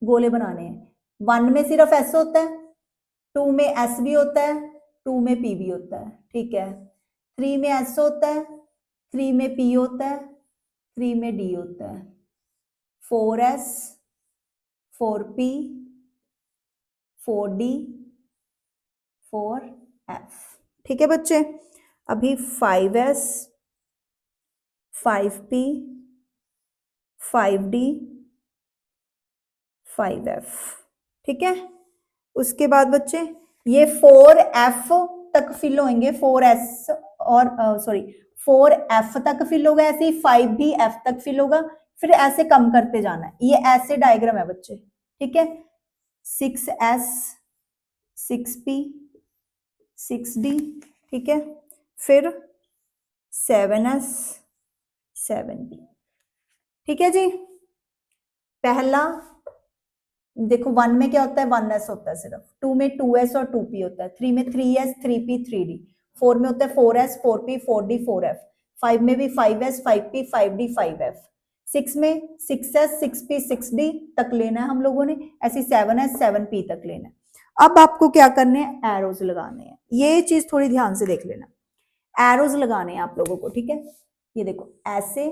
गोले बनाने हैं। 1 में सिर्फ S होता है, 2 में S भी होता है, 2 में P भी होता है, ठीक है। 3 में S होता है, 3 में P होता है, 3 में D होता है, 4S, 4P, 4D, 4F, ठीक है बच्चे। अभी 5S, 5P, 5D, 5F, ठीक है। उसके बाद बच्चे ये 4F तक फिल होंगे, 4S और 4F तक फिल होगा, ऐसे ही 5 भी F तक फिल होगा, फिर ऐसे कम करते जाना है। ये ऐसे डायग्राम है बच्चे, ठीक है। 6S, 6P, 6D, ठीक है, फिर 7S, 7D, ठीक है जी। पहला देखो, 1 में क्या होता है, 1S होता है सिर्फ, 2 में 2S और 2P होता है, 3 में 3S, 3P, 3D, 4 में होता है 4S, 4P, 4D, 4F, 5 में भी 5S, 5P, 5D, 5F, 6 में 6S, 6P, 6D तक लेना है हम लोगों ने, ऐसे 7S, 7P तक लेना है। अब आपको क्या करने हैं, एरोज लगाने हैं। ये चीज थोड़ी ध्यान से देख लेना, एरोज लगाने हैं आप लोगों को, ठीक है। ये देखो, ऐसे,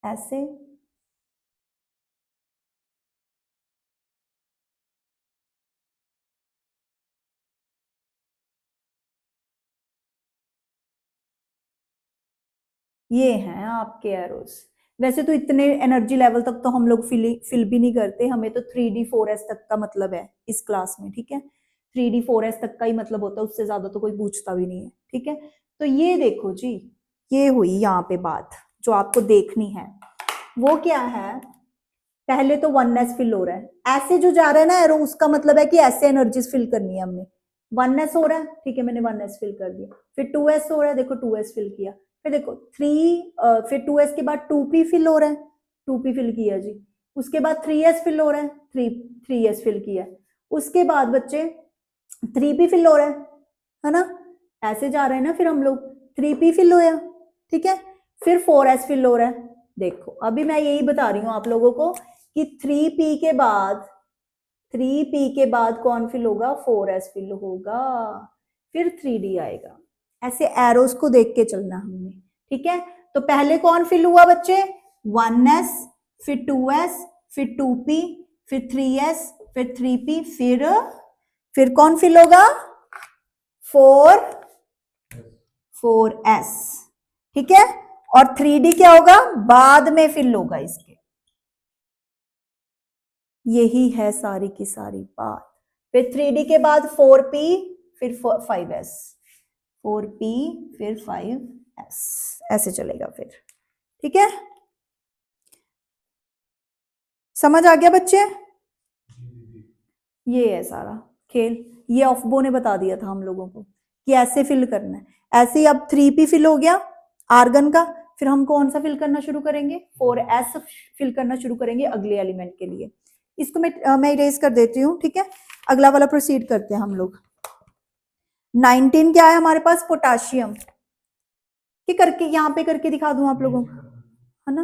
ऐसे, ये हैं आपके एरोस। वैसे तो इतने एनर्जी लेवल तक तो हम लोग फिल भी नहीं करते, हमें तो 3D 4S तक का मतलब है इस क्लास में, ठीक है। 3D 4S तक का ही मतलब होता है, उससे ज्यादा तो कोई पूछता भी नहीं है, ठीक है। तो ये देखो जी, ये हुई यहाँ पे बात जो आपको देखनी है, वो क्या है, पहले तो 1S फिल हो रहा है, ऐसे जो जा रहा है ना एरो, उसका मतलब है कि ऐसे एनर्जीज फिल करनी है हमने। 1S हो रहा है, ठीक है, मैंने 1S फिल कर दिया, फिर 2S हो रहा है, देखो 2S फिल किया, फिर देखो 3 फिर 2S के बाद 2P फिल हो रहा है, 2P फिल किया जी, उसके बाद 3S फिल हो रहा है, 3S फिल किया, उसके बाद बच्चे 3P फिल हो रहा है ना, ऐसे जा रहे हैं ना, फिर हम लोग 3P फिल होया, ठीक है, फिर 4S फिल हो रहा है। देखो अभी मैं यही बता रही हूँ आप लोगों को कि 3P के बाद, 3P के बाद कौन फिल होगा, 4S फिल होगा, फिर 3D आएगा। ऐसे एरोस को देख के चलना हमने, ठीक है। तो पहले कौन फिल हुआ बच्चे, 1S, फिर 2S, फिर 2P, फिर 3S, फिर 3P, फिर कौन फिल होगा, 4S, ठीक है। और 3D क्या होगा, बाद में फिल होगा इसके। यही है सारी की सारी बात। फिर 3D के बाद 4P, फिर 5S, 4P, फिर 5S, ऐसे चलेगा फिर, ठीक है। समझ आ गया बच्चे, ये है सारा खेल, ये ऑफ-बो ने बता दिया था हम लोगों को कि ऐसे फिल करना है। ऐसे ही अब 3P फिल हो गया आर्गन का, फिर हम कौन सा फिल करना शुरू करेंगे, 4s फिल करना शुरू करेंगे अगले एलिमेंट के लिए। इसको मैं इरेज कर देती हूँ, ठीक है। अगला वाला प्रोसीड करते हैं हम लोग। 19 क्या है हमारे पास, पोटाशियम, कि करके यहाँ पे करके दिखा दूं आप लोगों को, है ना।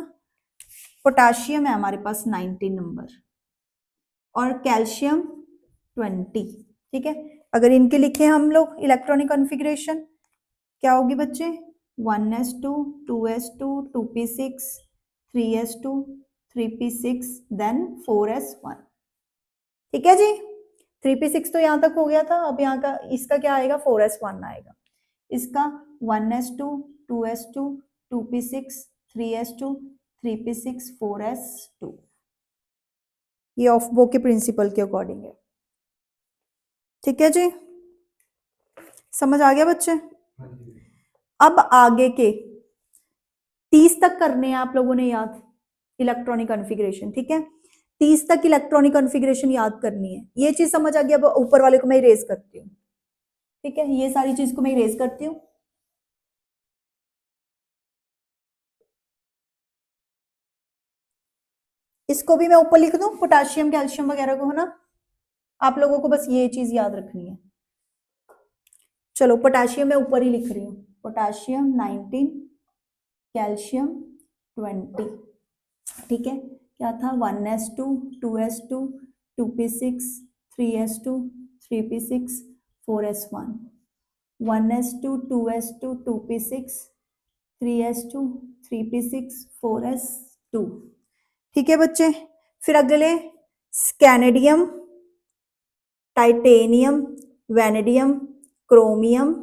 पोटाशियम है हमारे पास 19 नंबर, और कैल्शियम 20, ठीक है। अगर इनके लिखे हम लोग इलेक्ट्रॉनिक कॉन्फ़िगरेशन क्या होगी बच्चे, 1s2 2s2 2p6 3s2 3p6 then 4s1, ठीक है जी। 3p6 तो यहाँ तक हो गया था, अब यहाँ का इसका क्या आएगा, 4s1 आएगा। इसका 1s2 2s2 2p6 3s2 3p6 4s2, ये ऑफ बो के प्रिंसिपल के अकॉर्डिंग है, ठीक है जी। समझ आ गया बच्चे। अब आगे के 30 तक करने हैं आप लोगों ने याद, इलेक्ट्रॉनिक कॉन्फ़िगरेशन, ठीक है। 30 तक इलेक्ट्रॉनिक कॉन्फ़िगरेशन याद करनी है, ये चीज समझ आ गया। अब ऊपर वाले को मैं इरेज करती हूँ, ठीक है, ये सारी चीज को मैं इरेज करती हूँ। इसको भी मैं ऊपर लिख दूं, पोटाशियम कैल्शियम वगैरह को, है ना। आप लोगों को बस ये चीज याद रखनी है। चलो पोटाशियम मैं ऊपर ही लिख रही हूँ, पोटाशियम 19 कैल्शियम 20, ठीक है। क्या था, 1s2 2s2 2p6 3s2 3p6 4s1, 1s2 2s2 2p6 3s2 3p6 4s2, ठीक है बच्चे। फिर अगले scandium, titanium, vanadium, chromium,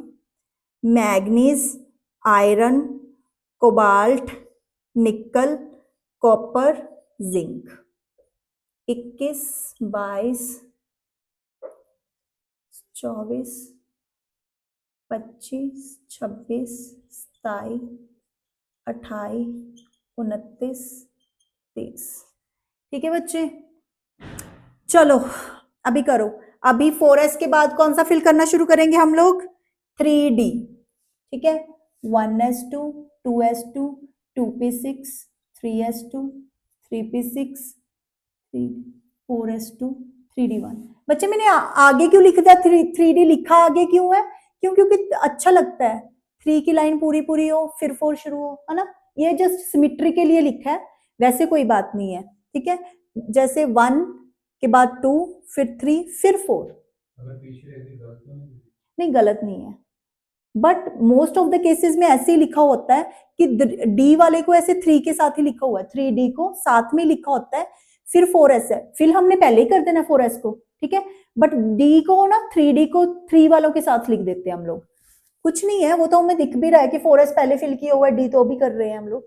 manganese, iron, cobalt, nickel, copper, zinc. 21 22 24 25 26 27 28 29 30, ठीक है बच्चे। चलो अभी करो, अभी 4s के बाद कौन सा फिल करना शुरू करेंगे हम लोग, 3d, ठीक है। 1s2 2s2 2p6 3s2 3p6 4s2 3d1। बच्चे मैंने आगे क्यों लिख दिया 3d, लिखा आगे क्यों है, क्योंकि अच्छा लगता है 3 की लाइन पूरी पूरी हो फिर 4 शुरू हो, है ना। ये जस्ट सिमिट्री के लिए लिखा है, वैसे कोई बात नहीं है, ठीक है। जैसे 1 के बाद 2 फिर 3 फिर 4, नहीं गलत नहीं है, but most of the cases में ऐसे ही लिखा होता है कि डी वाले को ऐसे 3 के साथ ही लिखा हुआ है, 3d को साथ में लिखा होता है, फिर 4s है, फिर हमने पहले ही कर देना 4s को, ठीक है। बट डी को ना 3d को 3 वालों के साथ लिख देते हैं हम लोग, कुछ नहीं है, वो तो हमें दिख भी रहा है कि 4s पहले फिल किया हुआ है, डी तो भी कर रहे हैं हम लोग,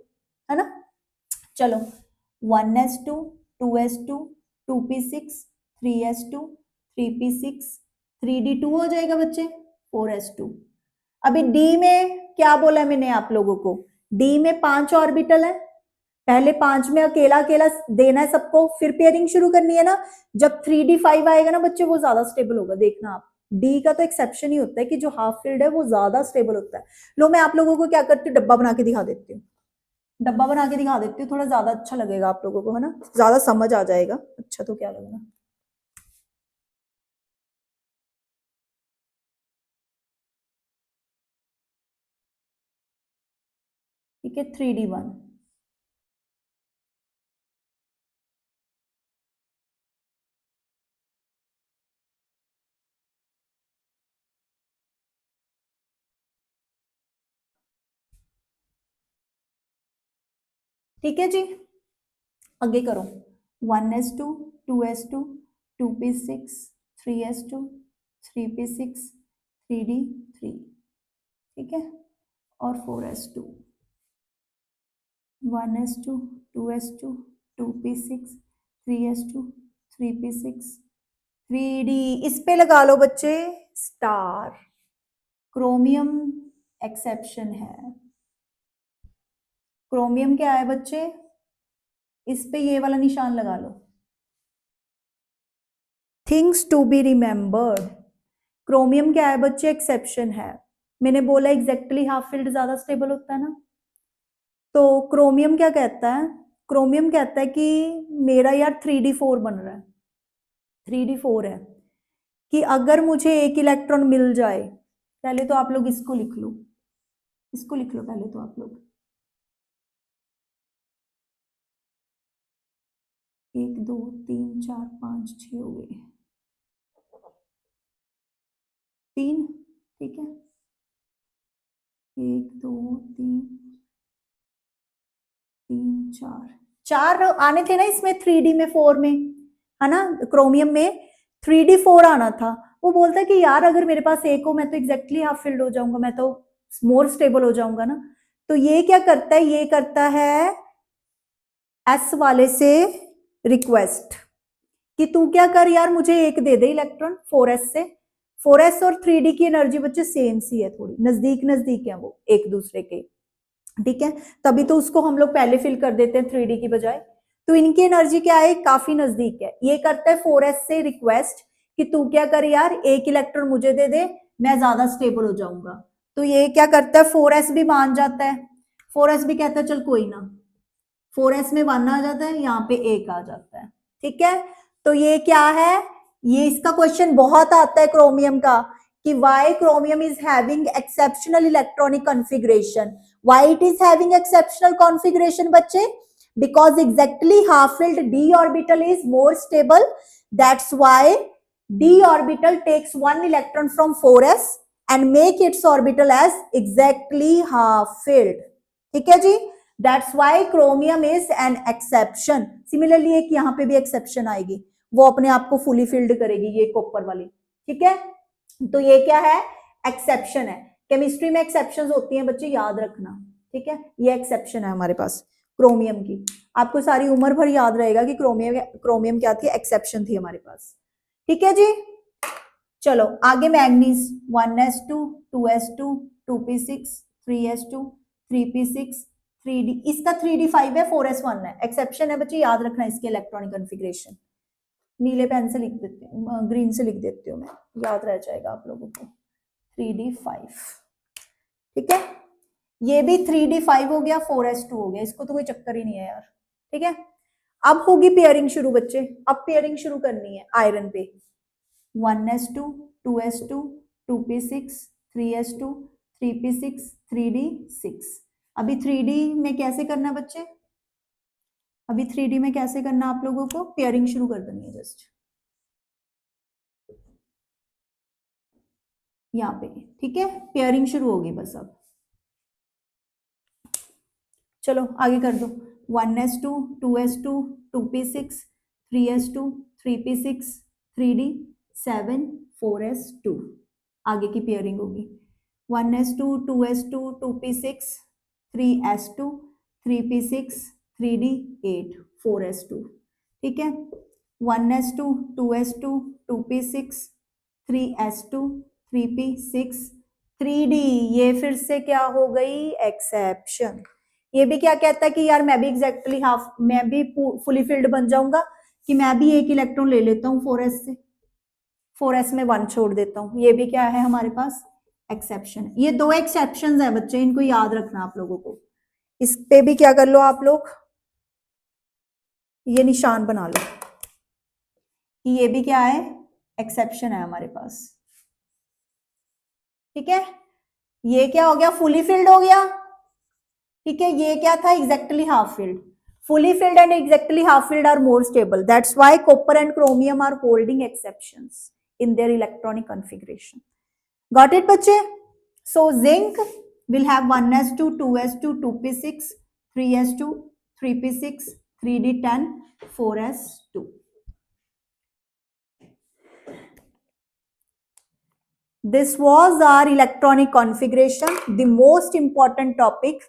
है ना। चलो 1s2 2s2 2p6 3s2 3p6 3d2 हो जाएगा बच्चे, 4s2। अभी डी में क्या बोला मैंने आप लोगों को, डी में 5 ऑर्बिटल है, पहले 5 में अकेला अकेला देना है सबको, फिर पेयरिंग शुरू करनी है ना। जब 3d5 आएगा ना बच्चे, वो ज्यादा स्टेबल होगा, देखना आप। डी का तो एक्सेप्शन ही होता है कि जो हाफ फील्ड है वो ज्यादा स्टेबल होता है। लो मैं आप लोगों को क्या करती हूँ, डब्बा बना के दिखा देती हूँ, डब्बा बना के दिखा देती हूँ, थोड़ा ज्यादा अच्छा लगेगा आप लोगों को, है ना, ज्यादा समझ आ जाएगा। अच्छा तो क्या लगेगा, ठीक है। 3d1, ठीक है जी। आगे करो, 1s2 2s2 2p6 3s2 3p6 3d3, ठीक है, और 4s2 1s2 2s2 2p6 3s2 3p6 3d, इस पे लगा लो बच्चे स्टार, क्रोमियम एक्सेप्शन है। क्रोमियम क्या है बच्चे, इस पे ये वाला निशान लगा लो, things to be remembered. Chromium क्या है बच्चे, एक्सेप्शन है। मैंने बोला एग्जैक्टली हाफ फील्ड ज्यादा स्टेबल होता है ना, तो क्रोमियम क्या कहता है, क्रोमियम कहता है कि मेरा यार 3d4 बन रहा है, 3d4 है, कि अगर मुझे एक इलेक्ट्रॉन मिल जाए, पहले तो आप लोग इसको लिख लो, इसको लिख लो पहले तो आप लोग, 1 2 3 4 5 6 हो गए, 3, ठीक है, 1 2 3 3 4 4 आने थे ना इसमें 3D में 4 में, है ना, क्रोमियम में 3d4 आना था। वो बोलता है कि यार अगर मेरे पास एक हो मैं तो एग्जैक्टली हाफ फिल्ड हो जाऊंगा, मैं तो मोर स्टेबल हो जाऊंगा ना। तो ये क्या करता है, ये करता है एस वाले से रिक्वेस्ट कि तू क्या कर यार, मुझे एक दे दे इलेक्ट्रॉन 4s से। 4s और 3d की एनर्जी बच्चे सेम सी है, थोड़ी नजदीक नजदीक है वो एक दूसरे के, ठीक है, तभी तो उसको हम लोग पहले फिल कर देते हैं 3d की बजाय। तो इनकी एनर्जी क्या है, काफी नजदीक है। ये करता है 4s से रिक्वेस्ट कि तू क्या कर यार, एक इलेक्ट्रॉन मुझे दे दे, मैं ज्यादा स्टेबल हो जाऊंगा। तो ये क्या करता है, 4s भी मान जाता है, 4s भी कहता है चल कोई ना, 4s में 1 आ जाता है, यहाँ पे 1 आ जाता है, ठीक है। तो ये क्या है, ये इसका क्वेश्चन बहुत आता है क्रोमियम का, कि why chromium is having exceptional electronic configuration, why it is having exceptional configuration बच्चे, because exactly half filled d orbital is more stable, that's why d orbital takes 1 electron from 4s and make its orbital as exactly half filled, ठीक है जी। That's why chromium is an exception. Similarly एक यहाँ पे भी exception आएगी, वो अपने आप को fully filled करेगी, ये कॉपर वाली, ठीक है। तो ये क्या है, एक्सेप्शन है। केमिस्ट्री में एक्सेप्शंस होती हैं बच्चे, याद रखना, ठीक है, ये एक्सेप्शन है हमारे पास क्रोमियम की। आपको सारी उम्र भर याद रहेगा कि क्रोमियम क्रोमियम क्या थी, एक्सेप्शन थी हमारे पास, ठीक है जी। चलो आगे manganese 1s2 2s2 2p6 3s2 3p6 3d, इसका 3d5 है, 4s1 है, एक्सेप्शन है बच्चे, याद रखना इसके इलेक्ट्रॉनिक कॉन्फ़िगरेशन। नीले पेन से लिख देती हूँ, ग्रीन से लिख देती हूँ मैं, याद रह जाएगा आप लोगों को, 3d5, ठीक है। ये भी 3d5 हो गया, 4s2 हो गया, इसको तो कोई चक्कर ही नहीं है यार, ठीक है। अब होगी पेयरिंग शुरू बच्चे, अब पेयरिंग शुरू करनी है आयरन पे, 1s2 2s2 2p6 3s2 3p6 3d6। अभी 3d में कैसे करना बच्चे, अभी 3d में कैसे करना आप लोगों को, पेयरिंग शुरू कर देनी है जस्ट यहाँ पे, ठीक है, पेयरिंग शुरू होगी बस अब। चलो आगे कर दो, 1s2 2s2 2p6 3s2 3p6 3d7 4s2, आगे की पेयरिंग होगी 1s2 2s2 2p6 3s2 3p6 3d8 4s2, ठीक है। 1s2 2s2 2p6 3s2 3p6 3d, ये फिर से क्या हो गई, एक्सेप्शन। ये भी क्या कहता है कि यार मैं भी एग्जैक्टली हाफ, मैं भी फुली फिल्ड बन जाऊंगा, कि मैं भी एक इलेक्ट्रॉन ले लेता हूँ 4s से, 4s में 1 छोड़ देता हूँ, ये भी क्या है हमारे पास, एक्सेप्शन। ये 2 एक्सेप्शन है बच्चे, इनको याद रखना आप लोगों को। इस पे भी क्या कर लो आप लोग, ये निशान बना लो कि ये भी क्या है, एक्सेप्शन है हमारे पास, ठीक है। ये क्या हो गया, फुली फिल्ड हो गया, ठीक है। ये क्या था, exactly half filled. Fully filled and exactly half filled are more stable. That's why copper and chromium are holding exceptions in their electronic configuration. Got it, बच्चे? So zinc will have 1s2 2s2 2p6 3s2 3p6 3d10 4s2. This was our electronic configuration, the most important topic.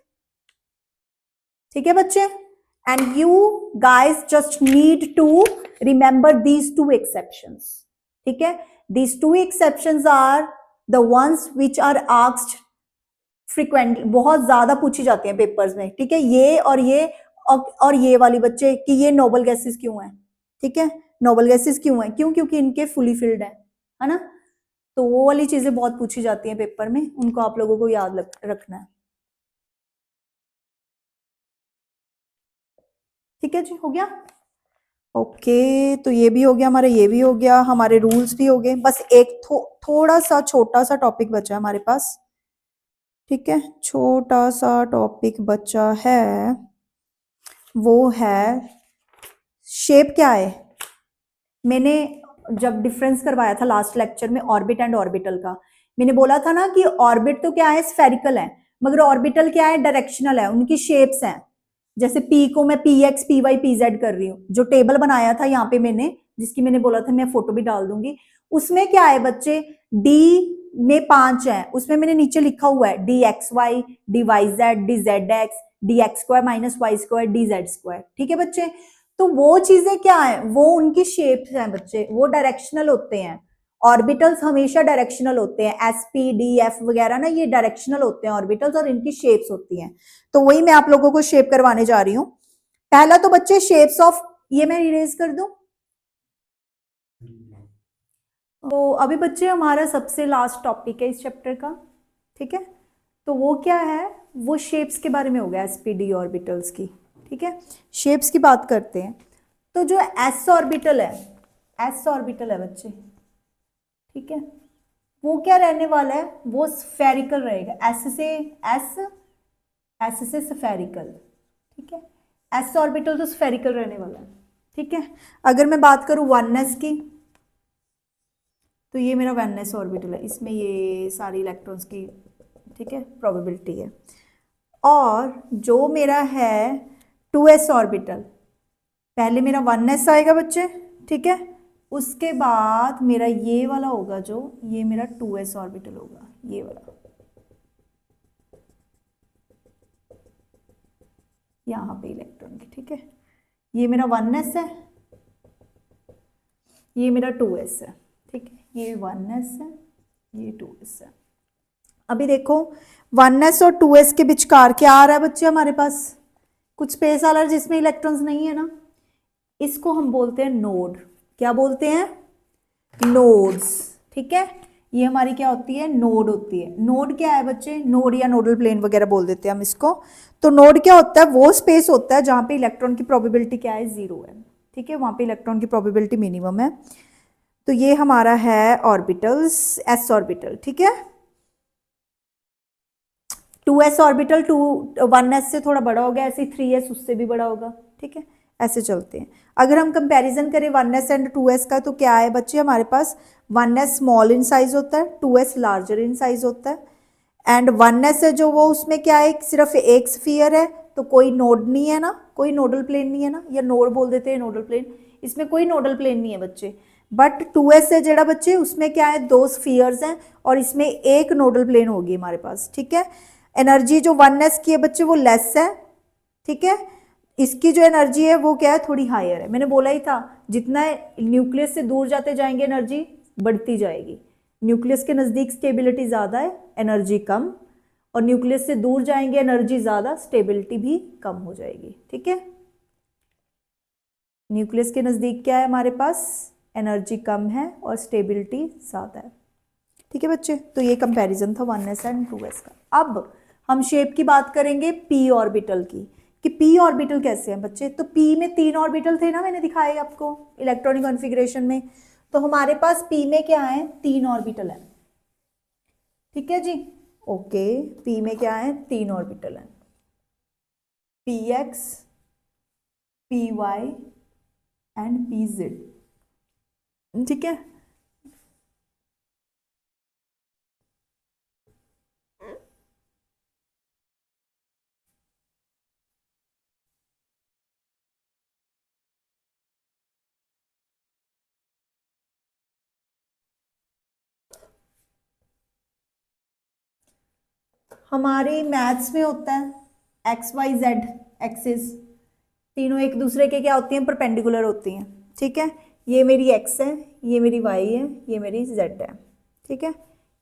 ठीक है बच्चे, and you guys just need to remember these 2 exceptions, ठीक है। These 2 exceptions are the ones which are asked frequently, बहुत ज्यादा पूछी जाती हैं पेपर्स में, ठीक है। ये और ये वाली बच्चे कि ये नोबल गैसेस क्यों है, ठीक है, नोबल गैसेस क्यों है, क्यों, क्योंकि इनके फुली फिल्ड है ना। तो वो वाली चीजें बहुत पूछी जाती हैं पेपर में, उनको आप लोगों को याद रखना है। ठीक है जी, हो गया। ओके, तो ये भी हो गया हमारा, ये भी हो गया, हमारे रूल्स भी हो गए। बस एक थोड़ा सा छोटा सा टॉपिक बचा है हमारे पास। ठीक है, छोटा सा टॉपिक बचा है, वो है शेप क्या है। मैंने जब डिफरेंस करवाया था लास्ट लेक्चर में ऑर्बिट एंड ऑर्बिटल का, मैंने बोला था ना कि ऑर्बिट तो क्या है, स्फेरिकल है, मगर ऑर्बिटल क्या है, डायरेक्शनल है, उनकी शेप्स हैं। जैसे पी को मैं P X P Y P Z कर रही हूँ, जो टेबल बनाया था यहाँ पे मैंने, जिसकी मैंने बोला था मैं फोटो भी डाल दूंगी, उसमें क्या है बच्चे, डी में 5 है, उसमें मैंने नीचे लिखा हुआ है D X Y, D Y Z, D Z X, D X square minus Y square, D Z square. ठीक है बच्चे, तो वो चीजें क्या है, वो उनकी शेप्स हैं बच्चे, वो डायरेक्शनल होते हैं। ऑर्बिटल्स हमेशा डायरेक्शनल होते हैं, एस पी डी एफ वगैरह ना, ये डायरेक्शनल होते हैं ऑर्बिटल्स, और इनकी शेप्स होती हैं। तो वही मैं आप लोगों को शेप करवाने जा रही हूँ। पहला तो बच्चे शेप्स ऑफ, ये मैं इरेज कर दूं। तो अभी बच्चे हमारा सबसे लास्ट टॉपिक है इस चैप्टर का। ठीक है, तो वो क्या है, वो शेप्स के बारे में हो गया, एसपीडी ऑर्बिटल्स की। ठीक है, शेप्स की बात करते हैं। तो जो एस ऑर्बिटल है, एस ऑर्बिटल है बच्चे, ठीक है, वो क्या रहने वाला है, वो स्फेरिकल रहेगा, एस से एस, एस से स्फेरिकल। ठीक है, एस ऑर्बिटल तो स्फेरिकल रहने वाला है। ठीक है, अगर मैं बात करूं वननेस की, तो ये मेरा वननेस ऑर्बिटल है, इसमें ये सारी इलेक्ट्रॉन्स की, ठीक है, प्रोबेबिलिटी है। और जो मेरा है 2s ऑर्बिटल, पहले मेरा 1s आएगा बच्चे, ठीक है, उसके बाद मेरा ये वाला होगा, जो ये मेरा 2s ऑर्बिटल होगा, ये वाला, यहाँ पे इलेक्ट्रॉन की। ठीक है, ये मेरा 1s है, ये मेरा 2s है। ठीक है, ये 1s है, ये 2s है। अभी देखो 1s और 2s के विचकार क्या आ रहा है बच्चे हमारे पास, कुछ स्पेस आ रहा है जिसमें इलेक्ट्रॉन्स नहीं है ना, इसको हम बोलते हैं नोड। क्या बोलते हैं, नोड्स। ठीक है, ये हमारी क्या होती है, नोड होती है। नोड क्या है बच्चे, नोड या नोडल प्लेन वगैरह बोल देते हैं हम इसको। तो नोड क्या होता है, वो स्पेस होता है जहां पे इलेक्ट्रॉन की प्रोबेबिलिटी क्या है, 0 है। ठीक है, वहां पे इलेक्ट्रॉन की प्रोबेबिलिटी मिनिमम है। तो ये हमारा है ऑर्बिटल्स, एस ऑर्बिटल। ठीक है, 2s ऑर्बिटल 1s से थोड़ा बड़ा हो गया, ऐसे 3s उससे भी बड़ा होगा। ठीक है, ऐसे चलते हैं। अगर हम कंपैरिजन करें 1s एंड 2s का, तो क्या है बच्चे हमारे पास, 1s स्मॉल इन साइज होता है, 2s लार्जर इन साइज होता है। एंड 1s है जो, वो उसमें क्या है, सिर्फ एक स्फीयर है, तो कोई नोड नहीं है ना, कोई नोडल प्लेन नहीं है ना, या नोड बोल देते हैं नोडल प्लेन, इसमें कोई नोडल प्लेन नहीं है बच्चे। बट 2s है जेड़ा बच्चे, उसमें क्या है, 2 स्फीयर्स हैं, और इसमें एक नोडल प्लेन होगी हमारे पास। ठीक है, एनर्जी जो 1s की है बच्चे, वो लेस है। ठीक है, इसकी जो एनर्जी है वो क्या है, थोड़ी हायर है। मैंने बोला ही था, जितना न्यूक्लियस से दूर जाते जाएंगे एनर्जी बढ़ती जाएगी। न्यूक्लियस के नज़दीक स्टेबिलिटी ज़्यादा है, एनर्जी कम, और न्यूक्लियस से दूर जाएंगे एनर्जी ज़्यादा, स्टेबिलिटी भी कम हो जाएगी। ठीक है, न्यूक्लियस के नज़दीक क्या है हमारे पास, एनर्जी कम है और स्टेबिलिटी ज़्यादा है। ठीक है बच्चे, तो ये कंपैरिजन था 1s एंड 2s का। अब हम शेप की बात करेंगे पी ऑर्बिटल की, कि पी ऑर्बिटल कैसे हैं बच्चे। तो पी में 3 ऑर्बिटल थे ना, मैंने दिखाए आपको इलेक्ट्रॉनिक कॉन्फ़िगरेशन में। तो हमारे पास पी में क्या है, 3 ऑर्बिटल है। ठीक है जी, ओके, पी में क्या है, 3 ऑर्बिटल है, P X, P Y and P Z. ठीक है, हमारे मैथ्स में होता है एक्स वाई जेड एक्सिस, तीनों एक दूसरे के क्या होती हैं, परपेंडिकुलर होती हैं। ठीक है, ये मेरी एक्स है, ये मेरी वाई है, ये मेरी जेड है। ठीक है,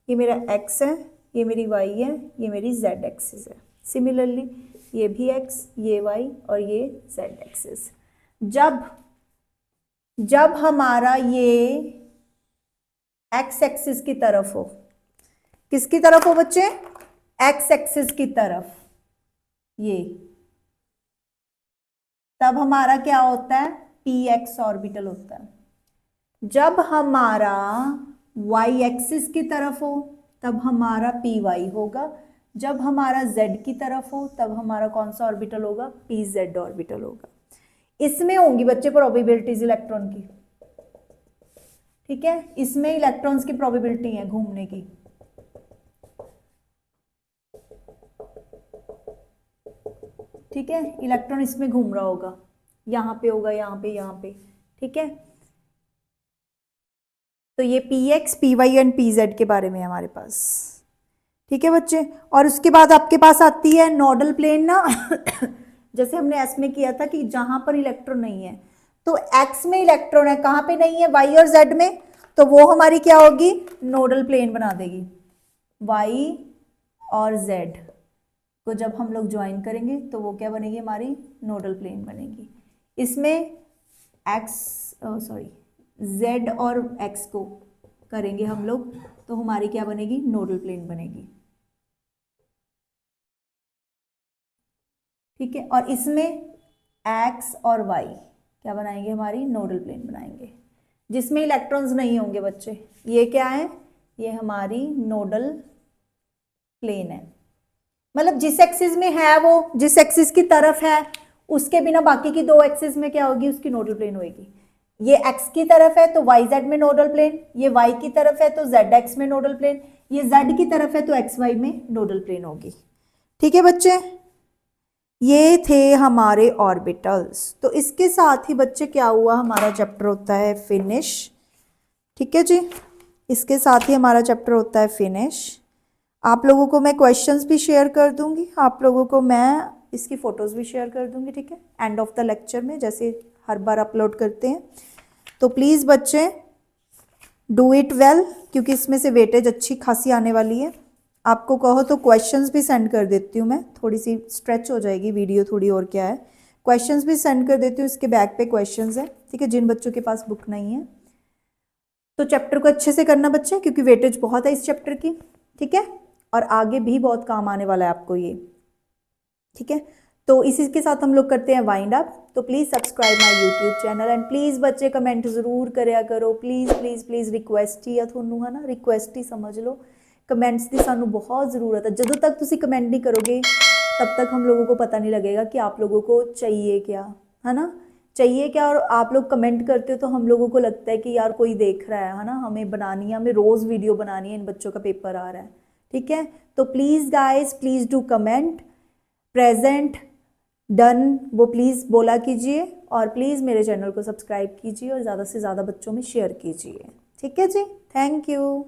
ये मेरा एक्स है, ये मेरी वाई है, ये मेरी जेड एक्सिस है। सिमिलरली ये भी एक्स, ये वाई और ये जेड एक्सिस। जब जब हमारा ये एक्स एक्सिस की तरफ हो, किसकी तरफ हो बच्चे, एक्स एक्सिस की तरफ, ये तब हमारा क्या होता है, पी एक्स ऑर्बिटल होता है। जब हमारा वाई एक्सिस की तरफ हो तब हमारा पी वाई होगा, जब हमारा जेड की तरफ हो तब हमारा कौन सा ऑर्बिटल होगा, पी जेड ऑर्बिटल होगा। इसमें होंगी बच्चे प्रोबेबिलिटीज इलेक्ट्रॉन की, ठीक है, इसमें इलेक्ट्रॉन्स की प्रोबेबिलिटी है घूमने की। ठीक है, इलेक्ट्रॉन इसमें घूम रहा होगा, यहां पे होगा, यहाँ पे, ठीक है। तो ये P X, P Y and P Z के बारे में है हमारे पास, ठीक है बच्चे। और उसके बाद आपके पास आती है नोडल प्लेन ना जैसे हमने एस में किया था कि जहां पर इलेक्ट्रॉन नहीं है, तो एक्स में इलेक्ट्रॉन है, कहां पे नहीं है, वाई और जेड में, तो वो हमारी क्या होगी, नोडल प्लेन बना देगी। वाई और जेड को जब हम लोग ज्वाइन करेंगे तो वो क्या बनेगी, हमारी नोडल प्लेन बनेगी। इसमें एक्स सॉरी जेड और एक्स को करेंगे हम लोग तो हमारी क्या बनेगी, नोडल प्लेन बनेगी, ठीक है। और इसमें एक्स और वाई क्या बनाएंगे, हमारी नोडल प्लेन बनाएंगे, जिसमें इलेक्ट्रॉन्स नहीं होंगे बच्चे। ये क्या है, ये हमारी नोडल प्लेन है, मतलब जिस एक्सिस में है वो, जिस एक्सिस की तरफ है उसके बिना बाकी की दो एक्सिस में क्या होगी, उसकी नोडल प्लेन होगी। ये x की तरफ है तो वाई जेड में नोडल प्लेन, ये y की तरफ है तो जेड एक्स में नोडल प्लेन, ये z की तरफ है तो एक्स वाई में नोडल प्लेन होगी, ठीक है बच्चे। ये थे हमारे ऑर्बिटल्स। तो इसके साथ ही बच्चे क्या हुआ, हमारा चैप्टर होता है फिनिश, ठीक है जी। इसके साथ ही हमारा चैप्टर होता है फिनिश। आप लोगों को मैं क्वेश्चंस भी शेयर कर दूंगी, आप लोगों को मैं इसकी फ़ोटोज़ भी शेयर कर दूंगी, ठीक है, एंड ऑफ द लेक्चर में, जैसे हर बार अपलोड करते हैं। तो प्लीज़ बच्चे डू इट वेल, क्योंकि इसमें से वेटेज अच्छी खासी आने वाली है। आपको कहो तो क्वेश्चंस भी सेंड कर देती हूँ मैं, थोड़ी सी स्ट्रेच हो जाएगी वीडियो थोड़ी, और क्या है, क्वेश्चंस भी सेंड कर देती हूँ, इसके बैक पे क्वेश्चंस हैं, ठीक है, जिन बच्चों के पास बुक नहीं है। तो चैप्टर को अच्छे से करना बच्चे, क्योंकि वेटेज बहुत है इस चैप्टर की, ठीक है, और आगे भी बहुत काम आने वाला है आपको ये, ठीक है। तो इसी के साथ हम लोग करते हैं वाइंड अप। तो please subscribe my YouTube channel and please बच्चे कमेंट जरूर करा करो, प्लीज़ प्लीज़ प्लीज़, रिक्वेस्ट ही है थोनू, है ना, रिक्वेस्ट ही समझ लो। कमेंट्स की सानू बहुत ज़रूरत है, ਜਦੋਂ तक तुसी कमेंट नहीं करोगे तब तक हम लोगों को पता नहीं लगेगा कि आप लोगों को चाहिए क्या, है ना, चाहिए क्या। और आप लोग कमेंट करते हो तो हम लोगों को लगता है कि यार कोई देख रहा है ना, हमें बनानी है, हमें रोज़ वीडियो बनानी है, इन बच्चों का पेपर आ रहा है, ठीक है। तो please guys, please do comment, present, done, वो प्लीज़ बोला कीजिए, और प्लीज़ मेरे चैनल को सब्सक्राइब कीजिए और ज़्यादा से ज़्यादा बच्चों में शेयर कीजिए, ठीक है जी। Thank you.